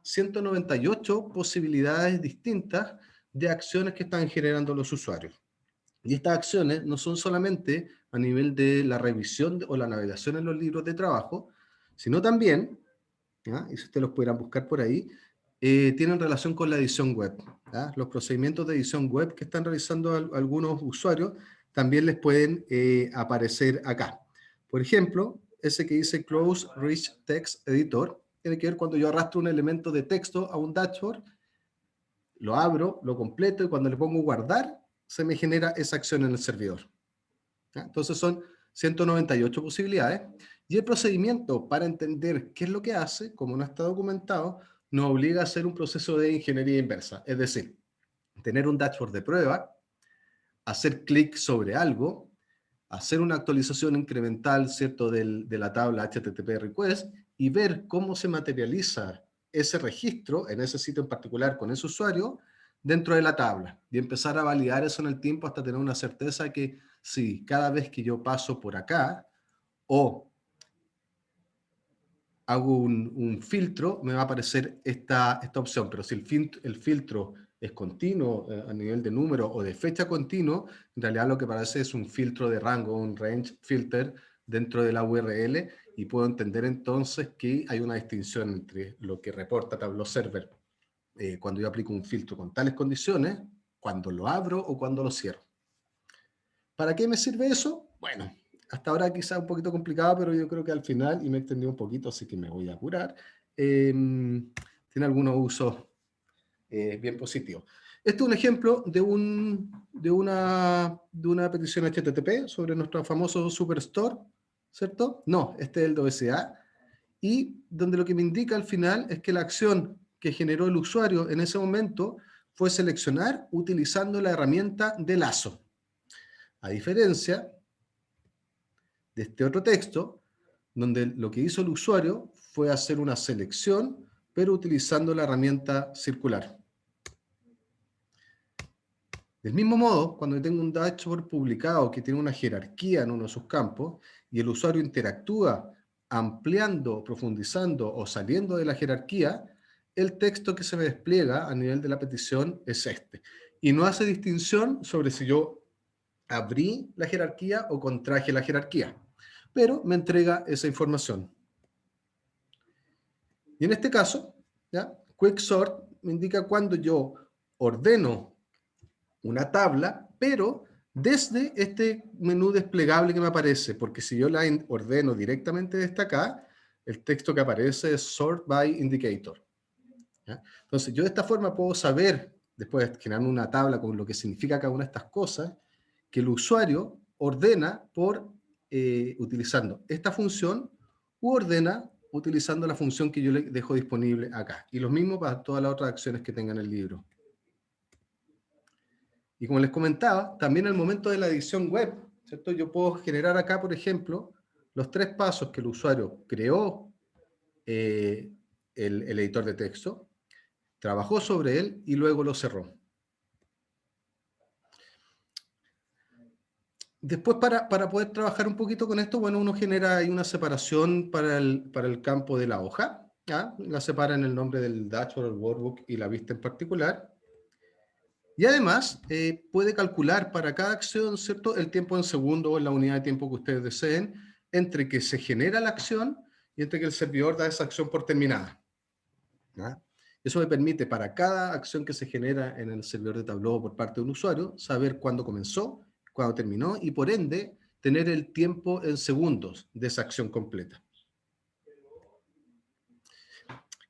198 posibilidades distintas de acciones que están generando los usuarios. Y estas acciones no son solamente a nivel de la revisión o la navegación en los libros de trabajo, sino también, ¿ya? Y si ustedes los pudieran buscar por ahí, tienen relación con la edición web, ¿ya? Los procedimientos de edición web que están realizando algunos usuarios también les pueden aparecer acá. Por ejemplo, ese que dice Close Rich Text Editor, tiene que ver cuando yo arrastro un elemento de texto a un dashboard, lo abro, lo completo y cuando le pongo guardar, se me genera esa acción en el servidor. ¿Ya? Entonces son 198 posibilidades. Y el procedimiento para entender qué es lo que hace, como no está documentado, nos obliga a hacer un proceso de ingeniería inversa. Es decir, tener un dashboard de prueba, hacer clic sobre algo, hacer una actualización incremental, ¿cierto?, de la tabla HTTP request y ver cómo se materializa ese registro en ese sitio en particular con ese usuario dentro de la tabla y empezar a validar eso en el tiempo hasta tener una certeza que si cada vez que yo paso por acá o hago un filtro, me va a aparecer esta opción, pero si el filtro es continuo a nivel de número o de fecha continuo, en realidad lo que aparece es un filtro de rango, un range filter dentro de la URL y puedo entender entonces que hay una distinción entre lo que reporta Tableau Server cuando yo aplico un filtro con tales condiciones, cuando lo abro o cuando lo cierro. ¿Para qué me sirve eso? Bueno, hasta ahora quizá un poquito complicado, pero yo creo que al final, y me he extendido un poquito, así que me voy a apurar, tiene algunos usos bien positivos. Este es un ejemplo de una petición HTTP sobre nuestro famoso Superstore, ¿cierto? No, este es el DOSA, y donde lo que me indica al final es que la acción que generó el usuario en ese momento fue seleccionar utilizando la herramienta de lazo. A diferencia de este otro texto, donde lo que hizo el usuario fue hacer una selección, pero utilizando la herramienta circular. Del mismo modo, cuando tengo un dashboard publicado que tiene una jerarquía en uno de sus campos y el usuario interactúa ampliando, profundizando o saliendo de la jerarquía, el texto que se me despliega a nivel de la petición es este. Y no hace distinción sobre si yo abrí la jerarquía o contraje la jerarquía, pero me entrega esa información. Y en este caso, ¿ya? Quicksort me indica cuando yo ordeno una tabla, pero desde este menú desplegable que me aparece, porque si yo la ordeno directamente desde acá, el texto que aparece es Sort by Indicator. ¿Ya? Entonces, yo de esta forma puedo saber, después de generar una tabla con lo que significa cada una de estas cosas, que el usuario ordena por utilizando esta función u ordena utilizando la función que yo le dejo disponible acá. Y lo mismo para todas las otras acciones que tenga en el libro. Y como les comentaba, también al momento de la edición web, ¿cierto? Yo puedo generar acá, por ejemplo, los 3 pasos que el usuario creó el editor de texto, trabajó sobre él y luego lo cerró. Después, para poder trabajar un poquito con esto, bueno, uno genera ahí una separación para el campo de la hoja, ¿ya? La separa en el nombre del dashboard, el workbook y la vista en particular. Y además, puede calcular para cada acción, ¿cierto?, el tiempo en segundo o en la unidad de tiempo que ustedes deseen, entre que se genera la acción y entre que el servidor da esa acción por terminada. ¿Ya? Eso me permite, para cada acción que se genera en el servidor de Tableau por parte de un usuario, saber cuándo comenzó, cuándo terminó, y por ende, tener el tiempo en segundos de esa acción completa.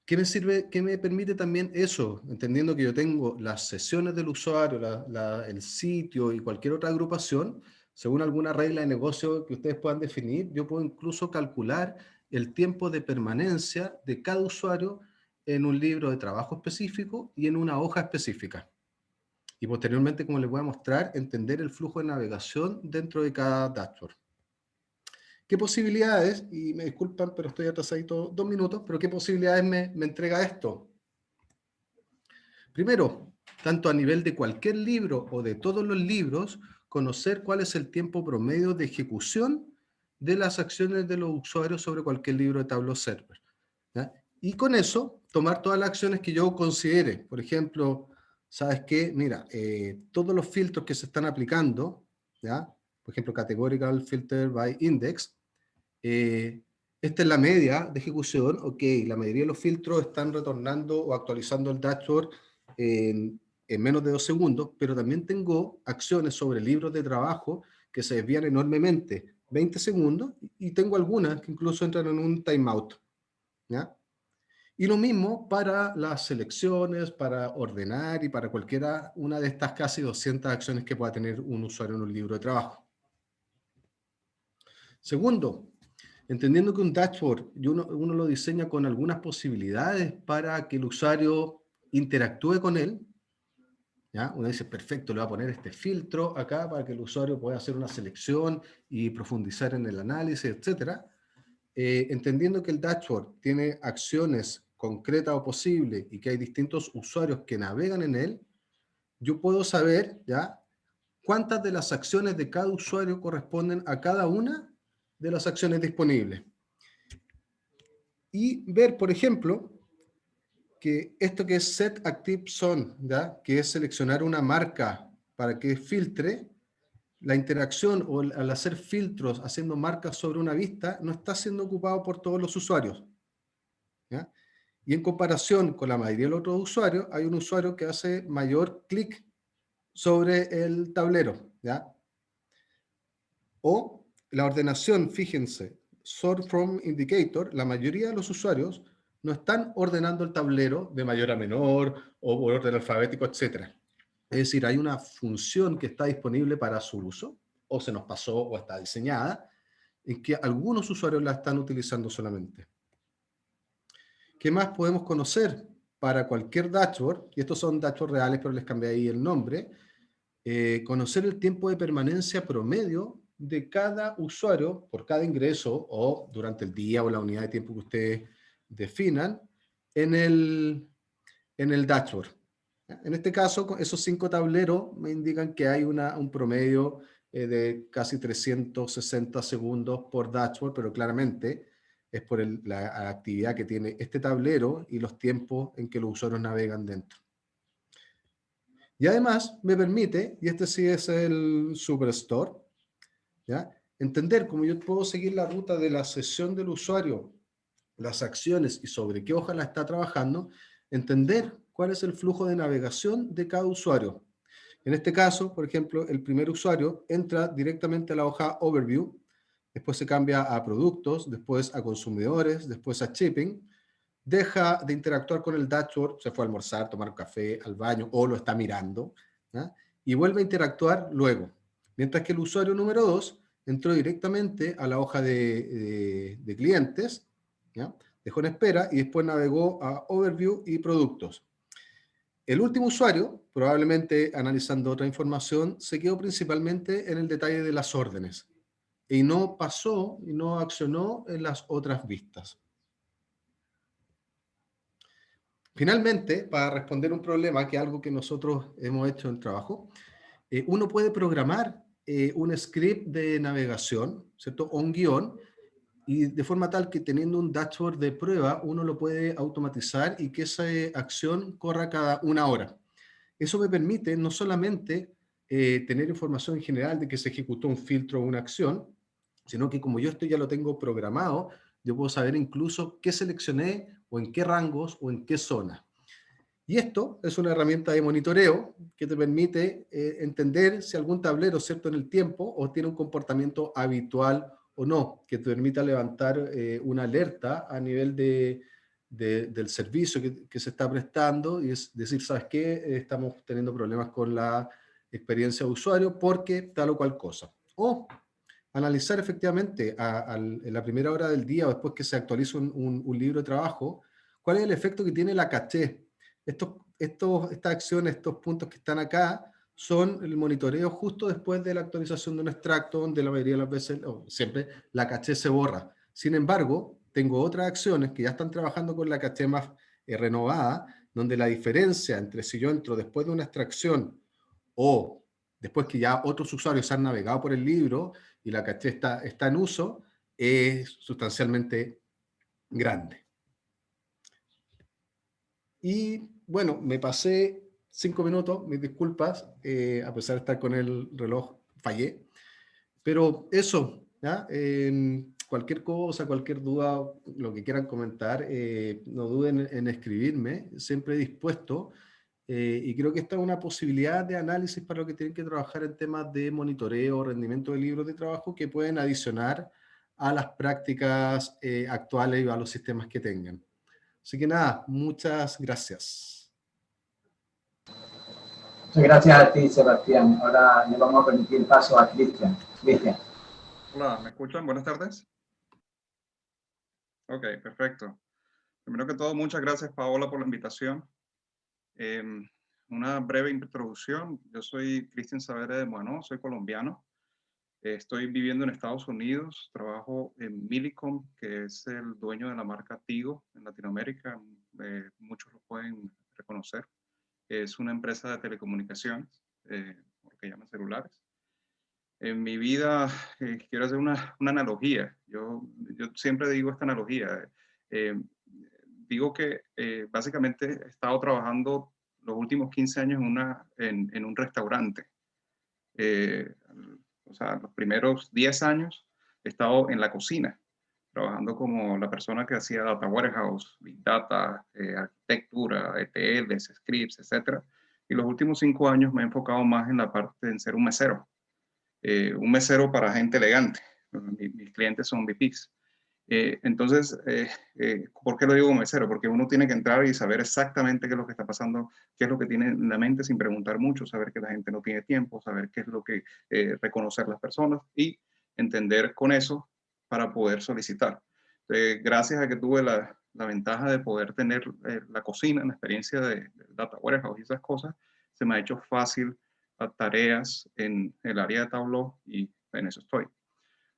¿Qué me sirve? ¿Qué me permite también eso? Entendiendo que yo tengo las sesiones del usuario, el sitio y cualquier otra agrupación, según alguna regla de negocio que ustedes puedan definir, yo puedo incluso calcular el tiempo de permanencia de cada usuario en un libro de trabajo específico y en una hoja específica. Y posteriormente, como les voy a mostrar, entender el flujo de navegación dentro de cada dashboard. ¿Qué posibilidades, y me disculpan, pero estoy atrasadito 2 minutos, pero qué posibilidades me entrega esto? Primero, tanto a nivel de cualquier libro o de todos los libros, conocer cuál es el tiempo promedio de ejecución de las acciones de los usuarios sobre cualquier libro de Tableau Server, ¿ya? Y con eso, tomar todas las acciones que yo considere. Por ejemplo, ¿sabes qué? Mira, todos los filtros que se están aplicando, ¿ya? Por ejemplo, Categorical Filter by Index, esta es la media de ejecución. Ok, la mayoría de los filtros están retornando o actualizando el dashboard en menos de 2 segundos, pero también tengo acciones sobre libros de trabajo que se desvían enormemente, 20 segundos, y tengo algunas que incluso entran en un timeout, ¿ya? Y lo mismo para las selecciones, para ordenar y para cualquiera una de estas casi 200 acciones que pueda tener un usuario en un libro de trabajo. Segundo, entendiendo que un dashboard uno lo diseña con algunas posibilidades para que el usuario interactúe con él, ¿ya? Uno dice, perfecto, le voy a poner este filtro acá para que el usuario pueda hacer una selección y profundizar en el análisis, etcétera. Entendiendo que el dashboard tiene acciones concretas o posibles y que hay distintos usuarios que navegan en él, yo puedo saber, ¿ya?, cuántas de las acciones de cada usuario corresponden a cada una de las acciones disponibles. Y ver, por ejemplo, que esto que es Set Active Zone, ¿ya?, que es seleccionar una marca para que filtre, la interacción o al hacer filtros haciendo marcas sobre una vista no está siendo ocupado por todos los usuarios, ¿ya? Y en comparación con la mayoría de los otros usuarios, hay un usuario que hace mayor clic sobre el tablero, ¿ya? O la ordenación, fíjense, Sort From Indicator, la mayoría de los usuarios no están ordenando el tablero de mayor a menor o por orden alfabético, etc. Es decir, hay una función que está disponible para su uso, o se nos pasó o está diseñada, en que algunos usuarios la están utilizando solamente. ¿Qué más podemos conocer para cualquier dashboard? Y estos son dashboards reales, pero les cambié ahí el nombre. Conocer el tiempo de permanencia promedio de cada usuario por cada ingreso o durante el día o la unidad de tiempo que ustedes definan en el dashboard. En este caso, esos 5 tableros me indican que hay un promedio de casi 360 segundos por dashboard, pero claramente es por la actividad que tiene este tablero y los tiempos en que los usuarios navegan dentro. Y además me permite, y este sí es el Superstore, ¿ya?, entender cómo yo puedo seguir la ruta de la sesión del usuario, las acciones y sobre qué hoja la está trabajando, entender cuál es el flujo de navegación de cada usuario. En este caso, por ejemplo, el primer usuario entra directamente a la hoja Overview, después se cambia a Productos, después a Consumidores, después a Shipping, deja de interactuar con el dashboard, se fue a almorzar, tomar un café, al baño, o lo está mirando, ¿ya?, y vuelve a interactuar luego. Mientras que el usuario número 2 entró directamente a la hoja de clientes, ¿ya?, dejó en espera y después navegó a Overview y Productos. El último usuario, probablemente analizando otra información, se quedó principalmente en el detalle de las órdenes y no pasó y no accionó en las otras vistas. Finalmente, para responder un problema, que es algo que nosotros hemos hecho en el trabajo, uno puede programar un script de navegación, ¿cierto?, o un guión, y de forma tal que teniendo un dashboard de prueba, uno lo puede automatizar y que esa acción corra cada 1 hora. Eso me permite no solamente tener información en general de que se ejecutó un filtro o una acción, sino que como yo esto ya lo tengo programado, yo puedo saber incluso qué seleccioné o en qué rangos o en qué zona. Y esto es una herramienta de monitoreo que te permite entender si algún tablero, ¿cierto?, en el tiempo o tiene un comportamiento habitual o no, que te permita levantar una alerta a nivel del servicio que se está prestando y es decir, ¿sabes qué? Estamos teniendo problemas con la experiencia de usuario porque tal o cual cosa. O analizar efectivamente en la primera hora del día o después que se actualiza un libro de trabajo, cuál es el efecto que tiene la caché. Estas acciones, estos puntos que están acá, son el monitoreo justo después de la actualización de un extracto, donde la mayoría de las veces, o siempre, la caché se borra. Sin embargo, tengo otras acciones que ya están trabajando con la caché más renovada, donde la diferencia entre si yo entro después de una extracción o después que ya otros usuarios han navegado por el libro y la caché está en uso, es sustancialmente grande. Y bueno, me pasé 5 minutos, mis disculpas, a pesar de estar con el reloj, fallé. Pero eso, ¿ya? Cualquier cosa, cualquier duda, lo que quieran comentar, no duden en escribirme, siempre dispuesto. Y creo que esta es una posibilidad de análisis para los que tienen que trabajar en temas de monitoreo, rendimiento de libros de trabajo que pueden adicionar a las prácticas actuales y a los sistemas que tengan. Así que nada, muchas gracias. Muchas gracias a ti, Sebastián. Ahora le vamos a permitir paso a Cristian. Cristian. Hola, ¿me escuchan? Buenas tardes. Ok, perfecto. Primero que todo, muchas gracias, Paola, por la invitación. Una breve introducción. Yo soy Cristian Saavedra de Moanó, soy colombiano. Estoy viviendo en Estados Unidos. Trabajo en Millicom, que es el dueño de la marca Tigo en Latinoamérica. Muchos lo pueden reconocer. Es una empresa de telecomunicaciones, porque llaman celulares. En mi vida, quiero hacer una analogía. Yo siempre digo esta analogía. Digo que básicamente he estado trabajando los últimos 15 años en un restaurante. O sea, los primeros 10 años he estado en la cocina, trabajando como la persona que hacía data warehouse, big data, arquitectura, ETLs, scripts, etc. Y los últimos 5 años me he enfocado más en la parte de ser un mesero para gente elegante. Mis clientes son VPs. Entonces, ¿por qué lo digo mesero? Porque uno tiene que entrar y saber exactamente qué es lo que está pasando, qué es lo que tiene en la mente sin preguntar mucho, saber que la gente no tiene tiempo, saber qué es lo que reconocer las personas y entender con eso para poder solicitar. Gracias a que tuve la ventaja de poder tener la cocina, la experiencia de data warehouse y esas cosas, se me ha hecho fácil a tareas en el área de Tableau y en eso estoy.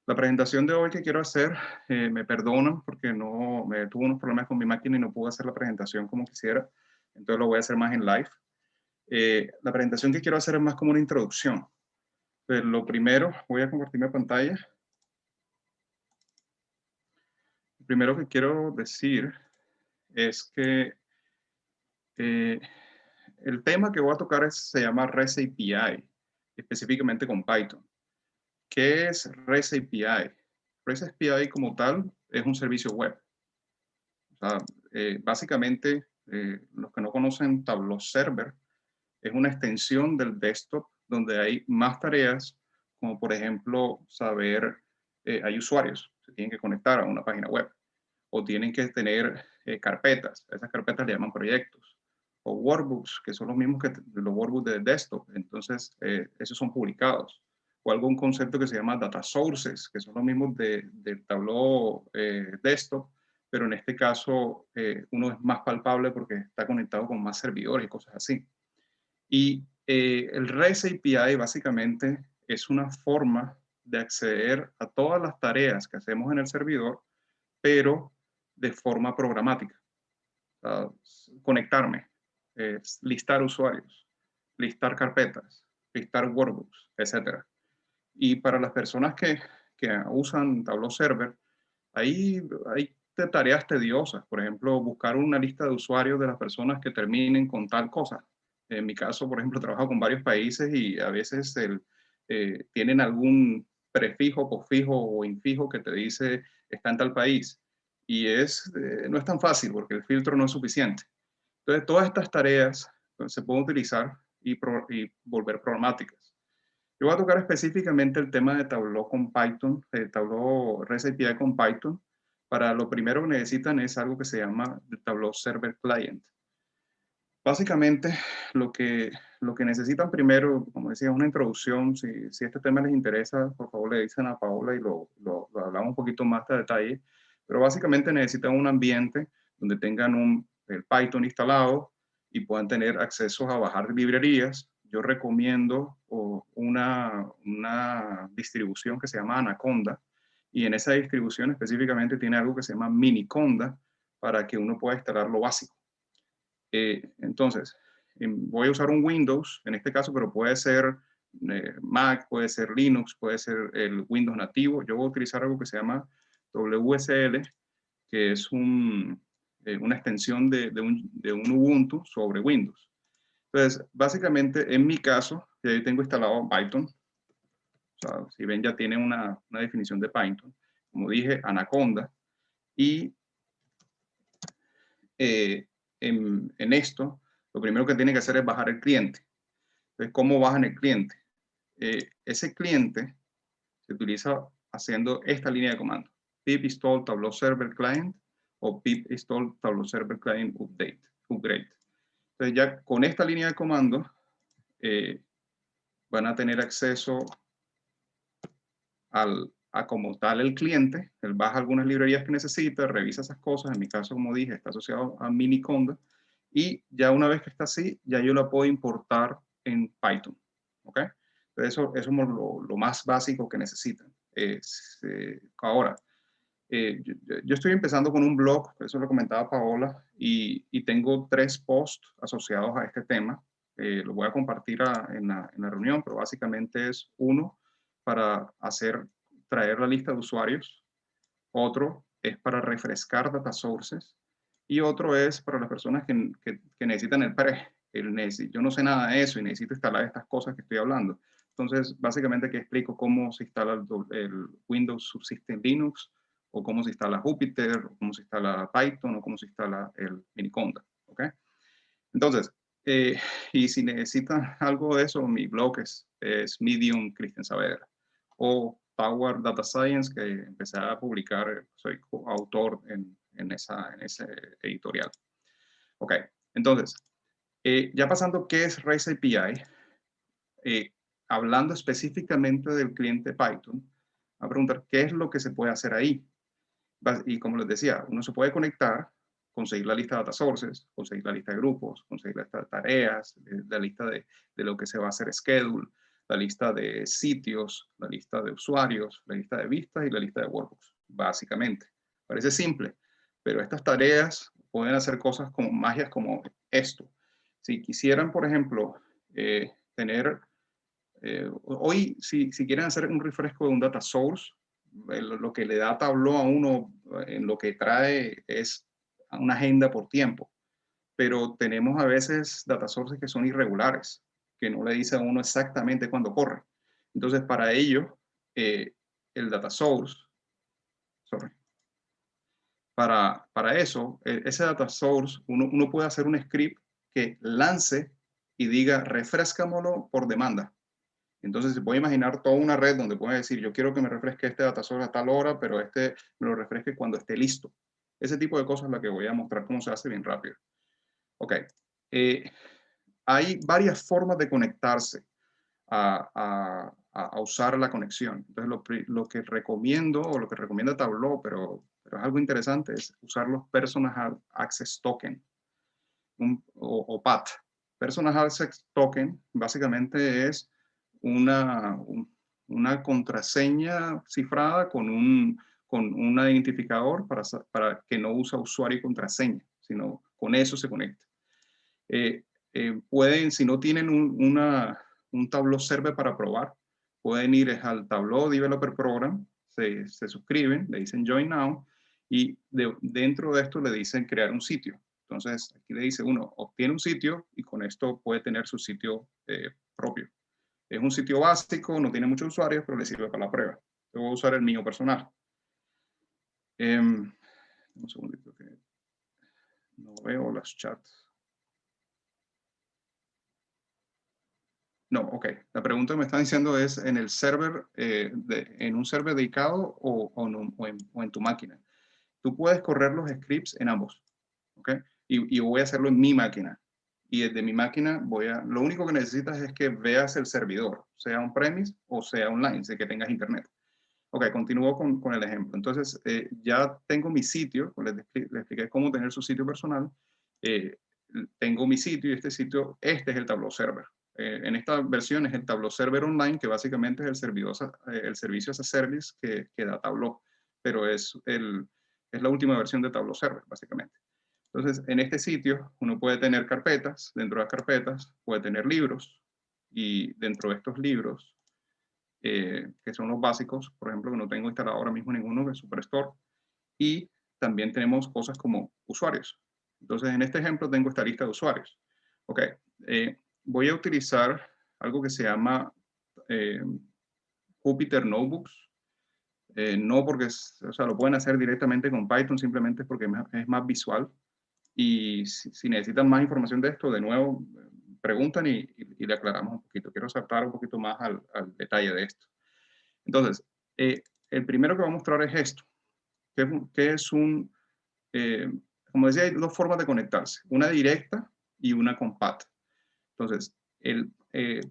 La presentación de hoy que quiero hacer, me perdonan porque no me tuve unos problemas con mi máquina y no pude hacer la presentación como quisiera, entonces lo voy a hacer más en live. La presentación que quiero hacer es más como una introducción. Pues lo primero, voy a compartir mi pantalla. Lo primero que quiero decir es que el tema que voy a tocar se llama REST API, específicamente con Python. ¿Qué es REST API? REST API como tal es un servicio web. O sea, básicamente, los que no conocen Tableau Server, es una extensión del desktop donde hay más tareas, como por ejemplo saber, hay usuarios, se tienen que conectar a una página web, o tienen que tener carpetas, esas carpetas le llaman proyectos, o workbooks, que son los mismos que los workbooks de desktop, entonces esos son publicados, o algún concepto que se llama data sources, que son los mismos de Tableau desktop, pero en este caso uno es más palpable porque está conectado con más servidores y cosas así. Y el REST API básicamente es una forma de acceder a todas las tareas que hacemos en el servidor, pero de forma programática. Conectarme, listar usuarios, listar carpetas, listar workbooks, etc. Y para las personas que usan Tableau Server, hay tareas tediosas. Por ejemplo, buscar una lista de usuarios de las personas que terminen con tal cosa. En mi caso, por ejemplo, trabajo con varios países y a veces tienen algún prefijo, posfijo o infijo que te dice está en tal país. Y no es tan fácil porque el filtro no es suficiente. Entonces, todas estas tareas se pueden utilizar y volver programáticas. Yo voy a tocar específicamente el tema de Tableau con Python, Tableau REST API con Python. Para lo primero que necesitan es algo que se llama el Tableau Server Client. Básicamente, lo que necesitan primero, como decía, es una introducción. Si este tema les interesa, por favor le dicen a Paola y lo hablamos un poquito más de detalle. Pero básicamente necesitan un ambiente donde tengan el Python instalado y puedan tener acceso a bajar librerías. Yo recomiendo una distribución que se llama Anaconda, y en esa distribución específicamente tiene algo que se llama Miniconda para que uno pueda instalar lo básico. Entonces, voy a usar un Windows en este caso, pero puede ser Mac, puede ser Linux, puede ser el Windows nativo. Yo voy a utilizar algo que se llama WSL, que es un una extensión de un Ubuntu sobre Windows. Entonces, básicamente, en mi caso, yo tengo instalado Python. O sea, si ven, ya tiene una definición de Python. Como dije, Anaconda. Y en esto, lo primero que tiene que hacer es bajar el cliente. Entonces, ¿cómo bajan el cliente? Ese cliente se utiliza haciendo esta línea de comando. Pip install Tableau Server Client o pip install Tableau Server Client upgrade. Entonces ya con esta línea de comando van a tener acceso a como tal el cliente. Él baja algunas librerías que necesita, revisa esas cosas. En mi caso, como dije, está asociado a Miniconda. Y ya una vez que está así, ya yo la puedo importar en Python. ¿Ok? Entonces eso es lo más básico que necesitan. Ahora, yo estoy empezando con un blog, eso lo comentaba Paola, y tengo 3 posts asociados a este tema. Lo voy a compartir en la reunión, pero básicamente es uno para traer la lista de usuarios, otro es para refrescar data sources, y otro es para las personas que necesitan yo no sé nada de eso y necesito instalar estas cosas que estoy hablando. Entonces, básicamente aquí explico cómo se instala el Windows Subsystem Linux, o cómo se instala Jupyter, o cómo se instala Python, o cómo se instala el Miniconda. ¿Ok? Entonces, y si necesitan algo de eso, mi blog es Medium Cristian Saavedra, o Power Data Science, que empecé a publicar, soy coautor en ese editorial. Ok, entonces, ya pasando qué es REST API, hablando específicamente del cliente Python, a preguntar qué es lo que se puede hacer ahí. Y como les decía, uno se puede conectar, conseguir la lista de data sources, conseguir la lista de grupos, conseguir la lista de tareas, la lista de lo que se va a hacer schedule, la lista de sitios, la lista de usuarios, la lista de vistas y la lista de workbooks, básicamente. Parece simple, pero estas tareas pueden hacer cosas como magias como esto. Si quisieran, por ejemplo, tener, hoy, si quieren hacer un refresco de un data source, lo que le da Tableau a uno en lo que trae es una agenda por tiempo, pero tenemos a veces data sources que son irregulares, que no le dice a uno exactamente cuándo corre. Entonces, para ello, el data source, para eso, ese data source, uno puede hacer un script que lance y diga, refrescámoslo por demanda. Entonces se puede imaginar toda una red donde puede decir, yo quiero que me refresque este data source a tal hora, pero este me lo refresque cuando esté listo. Ese tipo de cosas es la que voy a mostrar cómo se hace bien rápido. Ok. Hay varias formas de conectarse a usar la conexión. Entonces lo que recomiendo, o lo que recomienda Tableau, pero es algo interesante, es usar los Personal Access Token, o PAT. Personal Access Token básicamente es una contraseña cifrada con un identificador para que no usa usuario y contraseña, sino con eso se conecta. Pueden, si no tienen un Tableau Server para probar, pueden ir al Tableau Developer Program, se suscriben, le dicen Join Now, y dentro de esto le dicen crear un sitio. Entonces, aquí le dice uno, obtiene un sitio y con esto puede tener su sitio propio. Es un sitio básico, no tiene muchos usuarios, pero le sirve para la prueba. Yo voy a usar el mío personal. Un segundito que no veo los chats. No, ok. La pregunta que me están diciendo es en el server, en un server dedicado o en tu máquina. Tú puedes correr los scripts en ambos, ¿ok? Y voy a hacerlo en mi máquina. Y desde mi máquina lo único que necesitas es que veas el servidor, sea on-premise o sea online, sé que tengas internet. Ok, continúo con el ejemplo. Entonces, ya tengo mi sitio, les expliqué cómo tener su sitio personal. Tengo mi sitio y este es el Tableau Server. En esta versión es el Tableau Server Online, que básicamente es el servicio as a service que da Tableau, pero es la última versión de Tableau Server, básicamente. Entonces, en este sitio uno puede tener carpetas, dentro de las carpetas puede tener libros, y dentro de estos libros, que son los básicos, por ejemplo, que no tengo instalado ahora mismo ninguno, que es Superstore, y también tenemos cosas como usuarios. Entonces, en este ejemplo tengo esta lista de usuarios. Ok, voy a utilizar algo que se llama Jupyter Notebooks. No porque, o sea, lo pueden hacer directamente con Python, simplemente porque es más visual. Y si necesitan más información de esto, de nuevo, preguntan y le aclaramos un poquito. Quiero saltar un poquito más al detalle de esto. Entonces, el primero que voy a mostrar es esto, que es un, como decía, hay dos formas de conectarse, una directa y una con PAT. Entonces,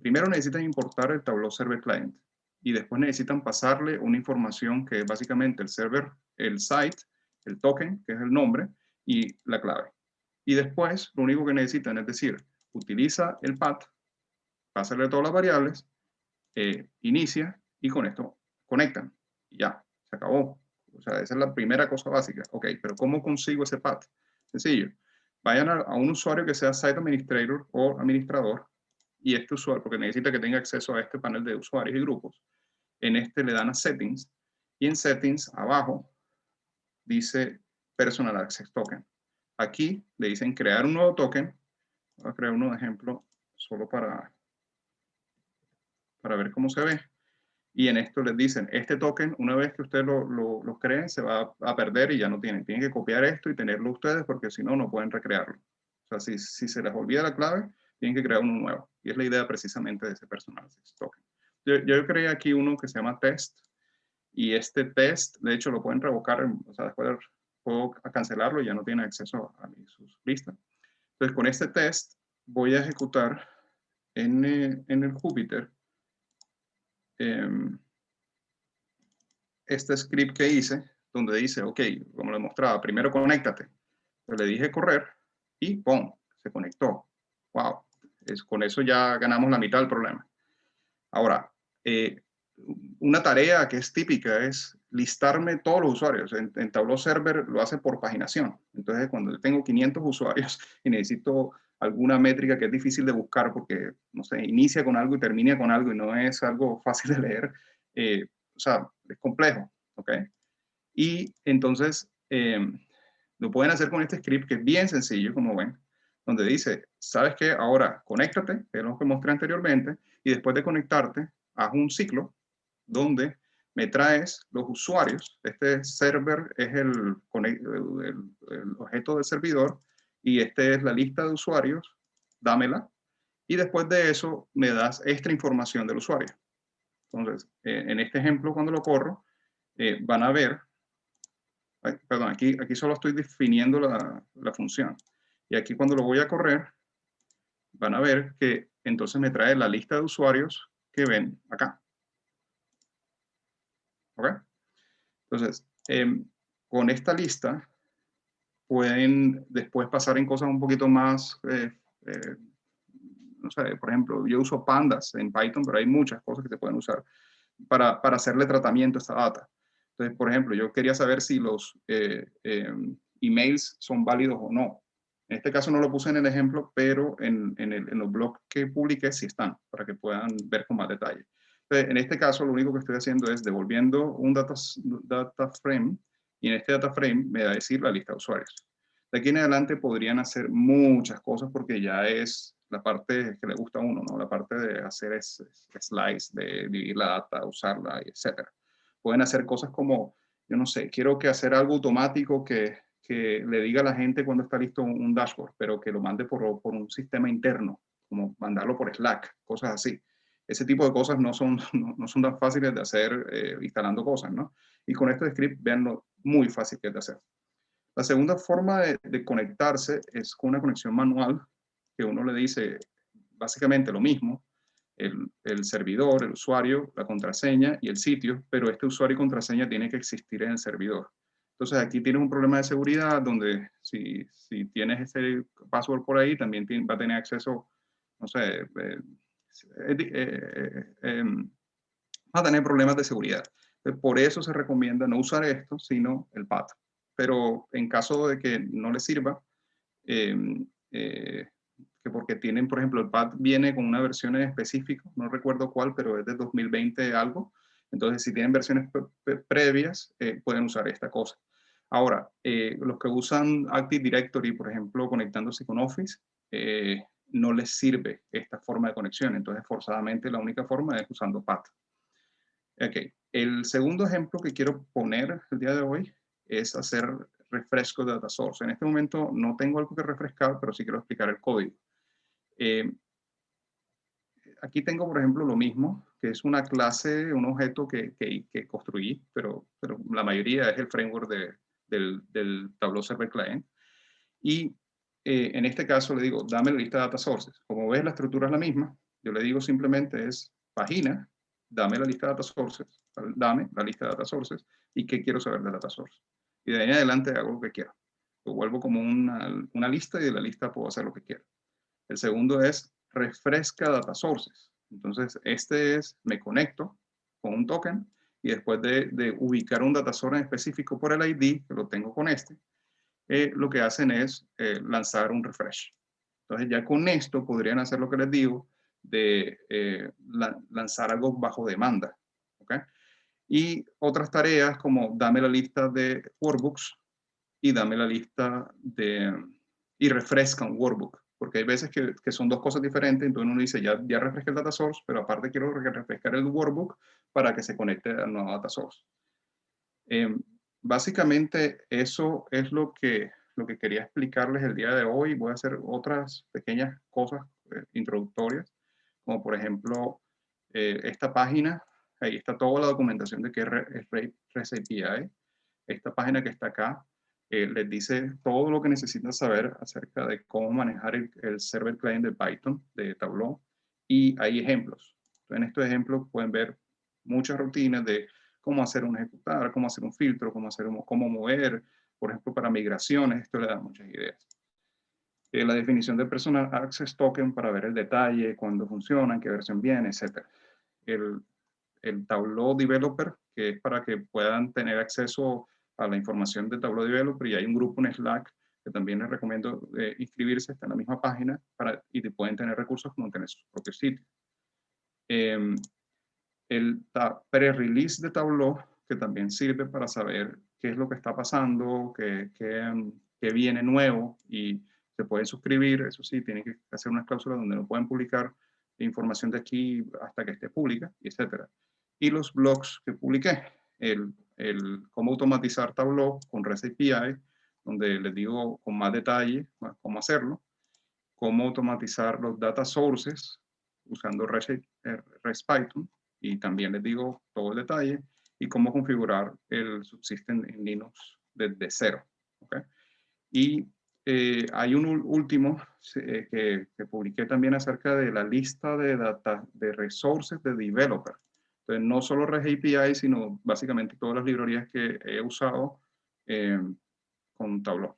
primero necesitan importar el Tableau Server Client y después necesitan pasarle una información que es básicamente el server, el site, el token, que es el nombre, y la clave. Y después, lo único que necesitan es decir, utiliza el path, pásale todas las variables, inicia, y con esto conectan. Y ya, se acabó. O sea, esa es la primera cosa básica. Ok, pero ¿cómo consigo ese path? Sencillo. Vayan a un usuario que sea Site Administrator o administrador, y este usuario, porque necesita que tenga acceso a este panel de usuarios y grupos, en este le dan a Settings, y en Settings, abajo, dice Personal Access Token. Aquí le dicen crear un nuevo token. Voy a crear uno de ejemplo solo para ver cómo se ve. Y en esto les dicen, este token, una vez que ustedes lo creen, se va a perder y ya no tienen. Tienen que copiar esto y tenerlo ustedes porque si no, no pueden recrearlo. O sea, si se les olvida la clave, tienen que crear uno nuevo. Y es la idea precisamente de ese Personal Access Token. Yo creé aquí uno que se llama test. Y este test, de hecho, lo pueden revocar, o sea, después puedo cancelarlo y ya no tienen acceso a sus listas. Entonces, con este test voy a ejecutar en el Jupyter este script que hice, donde dice, ok, como le mostraba, primero conéctate. Entonces le dije correr y ¡pum! Se conectó. ¡Wow! Con eso ya ganamos la mitad del problema. Ahora, una tarea que es típica es listarme todos los usuarios. En Tableau Server lo hace por paginación. Entonces, cuando yo tengo 500 usuarios y necesito alguna métrica que es difícil de buscar porque, no sé, inicia con algo y termina con algo y no es algo fácil de leer, o sea, es complejo, ¿ok? Y entonces, lo pueden hacer con este script que es bien sencillo, como ven, donde dice, ¿sabes qué? Ahora, conéctate, que es lo que mostré anteriormente, y después de conectarte, haz un ciclo donde me traes los usuarios. Este server es el objeto del servidor y esta es la lista de usuarios, dámela. Y después de eso me das extra información del usuario. Entonces, en este ejemplo, cuando lo corro, van a ver, perdón, aquí solo estoy definiendo la función. Y aquí cuando lo voy a correr, van a ver que entonces me trae la lista de usuarios que ven acá. ¿Ok? Entonces, con esta lista pueden después pasar en cosas un poquito más, no sé, por ejemplo, yo uso pandas en Python, pero hay muchas cosas que se pueden usar para hacerle tratamiento a esta data. Entonces, por ejemplo, yo quería saber si los emails son válidos o no. En este caso no lo puse en el ejemplo, pero en los blogs que publiqué sí están, para que puedan ver con más detalle. Entonces, en este caso, lo único que estoy haciendo es devolviendo un data frame, y en este data frame me va a decir la lista de usuarios. De aquí en adelante podrían hacer muchas cosas porque ya es la parte que le gusta a uno, ¿no? La parte de hacer slides, de dividir la data, usarla, etc. Pueden hacer cosas como, yo no sé, quiero hacer algo automático que le diga a la gente cuando está listo un dashboard, pero que lo mande por un sistema interno, como mandarlo por Slack, cosas así. Ese tipo de cosas no son tan fáciles de hacer instalando cosas, ¿no? Y con este script, vean lo muy fácil que es de hacer. La segunda forma de conectarse es con una conexión manual, que uno le dice básicamente lo mismo, el servidor, el usuario, la contraseña y el sitio, pero este usuario y contraseña tiene que existir en el servidor. Entonces aquí tienes un problema de seguridad donde si tienes ese password por ahí, también va a tener acceso, no sé, va a tener problemas de seguridad. Por eso se recomienda no usar esto, sino el path. Pero en caso de que no les sirva, que porque tienen, por ejemplo, el path viene con una versión en específico, no recuerdo cuál, pero es de 2020 algo. Entonces, si tienen versiones previas, pueden usar esta cosa. Ahora, los que usan Active Directory, por ejemplo, conectándose con Office, no les sirve esta forma de conexión. Entonces, forzadamente, la única forma es usando PAT. Ok. El segundo ejemplo que quiero poner el día de hoy es hacer refresco de data source. En este momento no tengo algo que refrescar, pero sí quiero explicar el código. Aquí tengo, por ejemplo, lo mismo, que es una clase, un objeto que construí, pero la mayoría es el framework del Tableau Server Client. Y en este caso le digo, dame la lista de data sources. Como ves, la estructura es la misma. Yo le digo simplemente es página, dame la lista de data sources, dame la lista de data sources y qué quiero saber de data source. Y de ahí en adelante hago lo que quiero. Lo vuelvo como una lista y de la lista puedo hacer lo que quiero. El segundo es refresca data sources. Entonces, me conecto con un token y después de ubicar un data source en específico por el ID, que lo tengo con lo que hacen es lanzar un refresh. Entonces, ya con esto podrían hacer lo que les digo, de lanzar algo bajo demanda. ¿Okay? Y otras tareas como dame la lista de workbooks y dame la lista y refresca un workbook. Porque hay veces que son dos cosas diferentes, entonces uno dice, ya refresqué el data source, pero aparte quiero refrescar el workbook para que se conecte al nuevo data source. Básicamente eso es lo que quería explicarles el día de hoy. Voy a hacer otras pequeñas cosas introductorias, como por ejemplo esta página. Ahí está toda la documentación de qué es REST API. Esta página que está acá les dice todo lo que necesitan saber acerca de cómo manejar el server client de Python, de Tableau, y hay ejemplos. Entonces, en estos ejemplos pueden ver muchas rutinas de cómo hacer un ejecutar, cómo hacer un filtro, cómo mover, por ejemplo, para migraciones. Esto le da muchas ideas. La definición de Personal Access Token para ver el detalle, cuándo funciona, en qué versión viene, etc. El Tableau Developer, que es para que puedan tener acceso a la información de Tableau Developer, y hay un grupo en Slack que también les recomiendo inscribirse, está en la misma página, y te pueden tener recursos como tener sus propios sitios. El pre-release de Tableau, que también sirve para saber qué es lo que está pasando, qué viene nuevo, y se pueden suscribir. Eso sí, tienen que hacer unas cláusulas donde no pueden publicar información de aquí hasta que esté pública, etc. Y los blogs que publiqué, cómo automatizar Tableau con REST API, donde les digo con más detalle cómo hacerlo, cómo automatizar los data sources usando REST Python, y también les digo todo el detalle, y cómo configurar el subsystem en Linux desde cero. ¿Okay? Y hay un último que publiqué también acerca de la lista de resources de developer. Entonces, no solo REST API, sino básicamente todas las librerías que he usado con Tableau.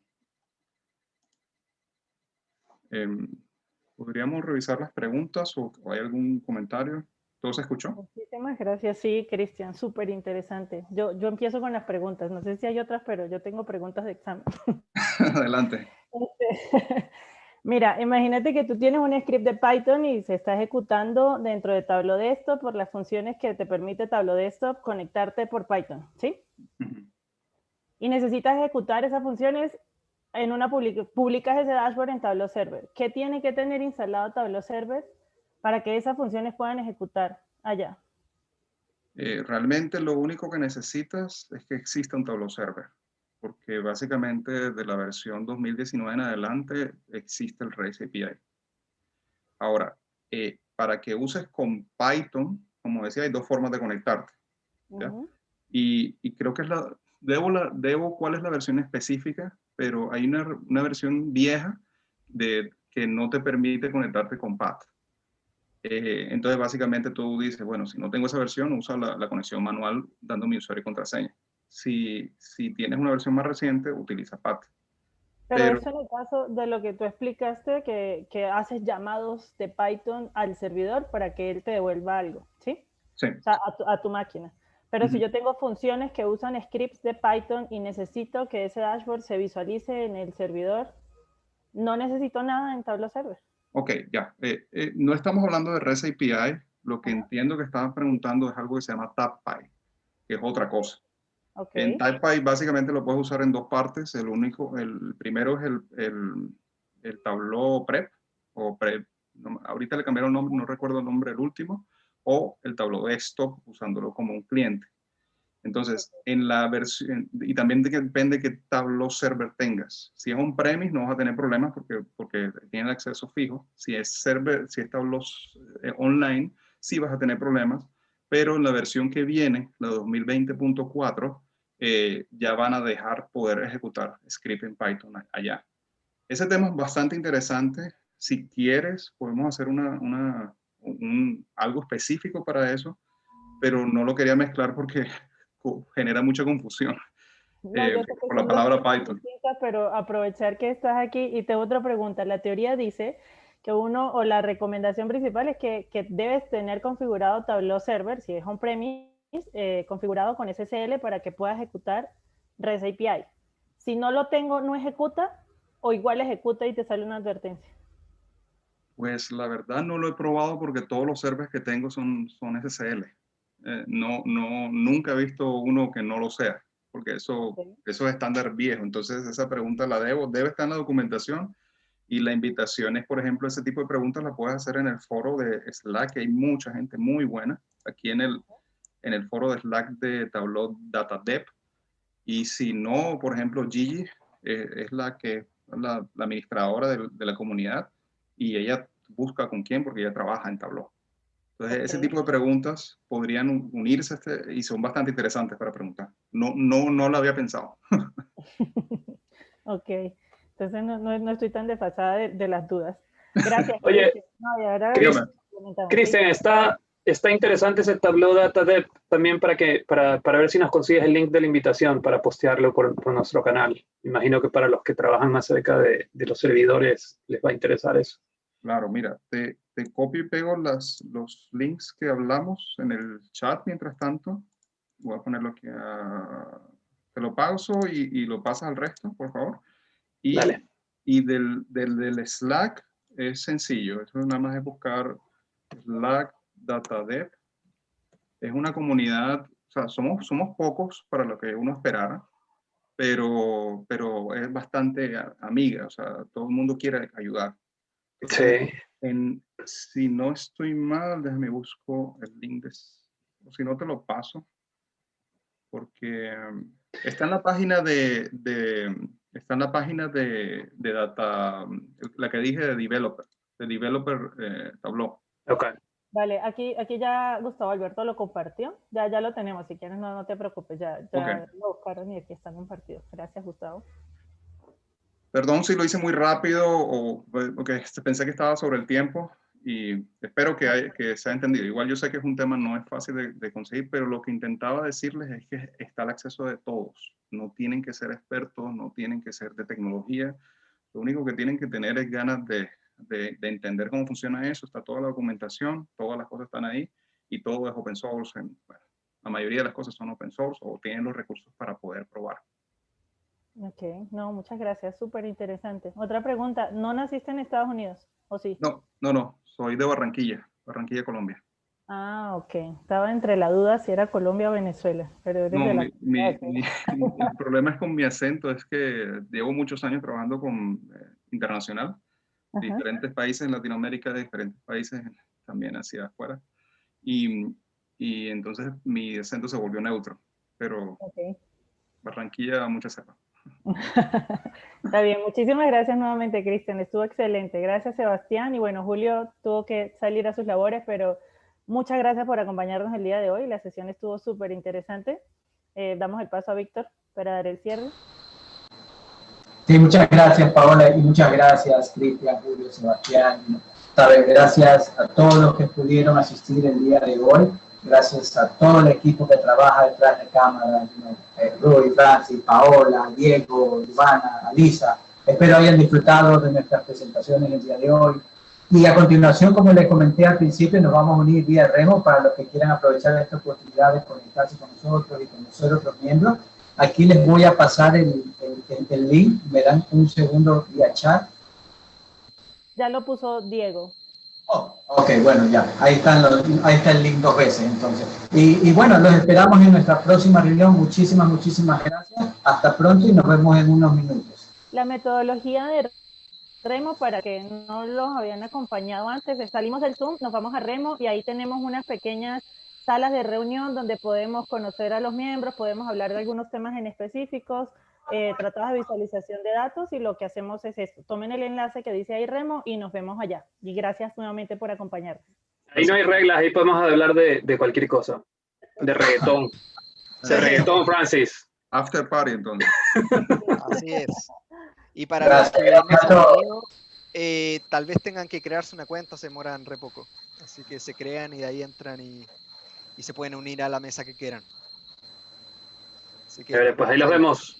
¿Podríamos revisar las preguntas o hay algún comentario? ¿Todo se escuchó? Muchísimas gracias. Sí, Cristian, súper interesante. Yo empiezo con las preguntas. No sé si hay otras, pero yo tengo preguntas de examen. Adelante. Mira, imagínate que tú tienes un script de Python y se está ejecutando dentro de Tableau Desktop por las funciones que te permite Tableau Desktop conectarte por Python, ¿sí? Y necesitas ejecutar esas funciones en una publicas ese dashboard en Tableau Server. ¿Qué tiene que tener instalado Tableau Server para que esas funciones puedan ejecutar allá? Realmente lo único que necesitas es que exista un Tableau Server, porque básicamente desde la versión 2019 en adelante existe el REST API. Ahora, para que uses con Python, como decía, hay dos formas de conectarte. ¿Ya? Y creo que debo cuál es la versión específica, pero hay una versión vieja que no te permite conectarte con PAT. Entonces, básicamente tú dices, bueno, si no tengo esa versión, usa la conexión manual dando mi usuario y contraseña. Si tienes una versión más reciente, utiliza PAT. Pero eso en el caso de lo que tú explicaste, que haces llamados de Python al servidor para que él te devuelva algo, ¿sí? Sí. O sea, a tu máquina. Pero si yo tengo funciones que usan scripts de Python y necesito que ese dashboard se visualice en el servidor, no necesito nada en Tableau Server. Ok, ya. No estamos hablando de REST API. Lo que entiendo que estaban preguntando es algo que se llama TabPy, que es otra cosa. Okay. En TypePy básicamente lo puedes usar en dos partes. El primero es el Tableau Prep, o Prep, ahorita le cambiaron el nombre, no recuerdo el nombre del último, o el Tableau Desktop usándolo como un cliente. Entonces, en la versión, y también depende de qué Tableau Server tengas. Si es on-premise no vas a tener problemas porque tiene acceso fijo. Si es Tableau online, sí vas a tener problemas. Pero en la versión que viene, la 2020.4, ya van a dejar poder ejecutar script en Python allá. Ese tema es bastante interesante. Si quieres, podemos hacer algo específico para eso, pero no lo quería mezclar porque genera mucha confusión No, yo sé que por la son dos palabra cosas Python. distintas, pero aprovechar que estás aquí y te hago otra pregunta. La teoría dice que la recomendación principal es que debes tener configurado Tableau Server, si es on-premise, configurado con SSL para que pueda ejecutar REST API. Si no lo tengo, ¿no ejecuta? ¿O igual ejecuta y te sale una advertencia? Pues la verdad no lo he probado porque todos los servers que tengo son SSL. Nunca he visto uno que no lo sea, porque eso es estándar viejo. Entonces esa pregunta debe estar en la documentación, y la invitación es, por ejemplo, ese tipo de preguntas la puedes hacer en el foro de Slack, que hay mucha gente muy buena aquí en el foro de Slack de Tableau Data Dev. Y si no, por ejemplo, Gigi es la administradora de la comunidad, y ella busca con quién porque ella trabaja en Tableau. Entonces, ese tipo de preguntas podrían unirse y son bastante interesantes para preguntar. No lo había pensado. Ok, entonces no estoy tan desfasada de las dudas. Gracias. Oye, Cristian, está interesante ese Tableau Data Dev también para ver si nos consigues el link de la invitación para postearlo por nuestro canal. Imagino que para los que trabajan más cerca de los servidores les va a interesar eso. Claro, mira, te copio y pego los links que hablamos en el chat mientras tanto. Voy a ponerlo aquí. Te lo pauso y lo pasas al resto, por favor. Dale. Y del Slack es sencillo. Eso nada más es buscar Slack Data Dev. Es una comunidad, o sea, somos pocos para lo que uno esperara, pero es bastante amiga. O sea, todo el mundo quiere ayudar. Sí. Si no estoy mal, déjame busco el link, o si no te lo paso, porque está en la página de Data, la que dije de Developer Tableau. Okay. Vale, aquí ya Gustavo Alberto lo compartió, ya lo tenemos, si quieres no te preocupes, ya Okay. lo buscaron y aquí está compartido. Gracias, Gustavo. Perdón si lo hice muy rápido porque pensé que estaba sobre el tiempo, y espero que se haya entendido. Igual yo sé que es un tema no es fácil de conseguir, pero lo que intentaba decirles es que está el acceso de todos. No tienen que ser expertos, no tienen que ser de tecnología. Lo único que tienen que tener es ganas de entender cómo funciona eso. Está toda la documentación, todas las cosas están ahí, y todo es open source. La mayoría de las cosas son open source o tienen los recursos para poder probar. Ok, no, muchas gracias, súper interesante. Otra pregunta, ¿no naciste en Estados Unidos o sí? No, soy de Barranquilla, Colombia. Ah, ok, estaba entre la duda si era Colombia o Venezuela, pero eres de la... El problema es con mi acento, es que llevo muchos años trabajando con internacional, diferentes países en Latinoamérica, de diferentes países también hacia afuera, y entonces mi acento se volvió neutro, pero Barranquilla mucha cepa. Está bien, muchísimas gracias nuevamente, Cristian, estuvo excelente. Gracias, Sebastián, y bueno, Julio tuvo que salir a sus labores, pero muchas gracias por acompañarnos el día de hoy. La sesión estuvo súper interesante. Damos el paso a Víctor para dar el cierre. Sí, muchas gracias, Paola, y muchas gracias, Cristian, Julio, Sebastián. Gracias a todos los que pudieron asistir el día de hoy. Gracias a todo el equipo que trabaja detrás de cámara, Rui, Francis, Paola, Diego, Ivana, Alisa. Espero hayan disfrutado de nuestras presentaciones el día de hoy. Y a continuación, como les comenté al principio, nos vamos a unir vía Remo para los que quieran aprovechar esta oportunidad de conectarse con nosotros y conocer otros miembros. Aquí les voy a pasar el link, me dan un segundo vía chat. Ya lo puso Diego. Oh, ok, bueno, ya. Ahí está el link 2 veces, entonces. Y bueno, los esperamos en nuestra próxima reunión. Muchísimas, muchísimas gracias. Hasta pronto y nos vemos en unos minutos. La metodología de Remo, para que no los habían acompañado antes, salimos del Zoom, nos vamos a Remo y ahí tenemos unas pequeñas salas de reunión donde podemos conocer a los miembros, podemos hablar de algunos temas en específicos, tratados de visualización de datos, y lo que hacemos es esto: tomen el enlace que dice ahí Remo y nos vemos allá. Y gracias nuevamente por acompañarnos. Ahí no hay reglas, ahí podemos hablar de cualquier cosa. De reggaetón. De reggaetón, Francis. After party, entonces. Así es. Y para Gracias. los que ven ese Gracias. video, tal vez tengan que crearse una cuenta, se demoran re poco. Así que se crean y de ahí entran y se pueden unir a la mesa que quieran. Así que, Pues ahí los vemos.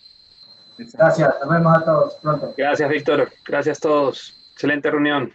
Gracias, nos vemos a todos pronto. Gracias, Víctor. Gracias a todos. Excelente reunión.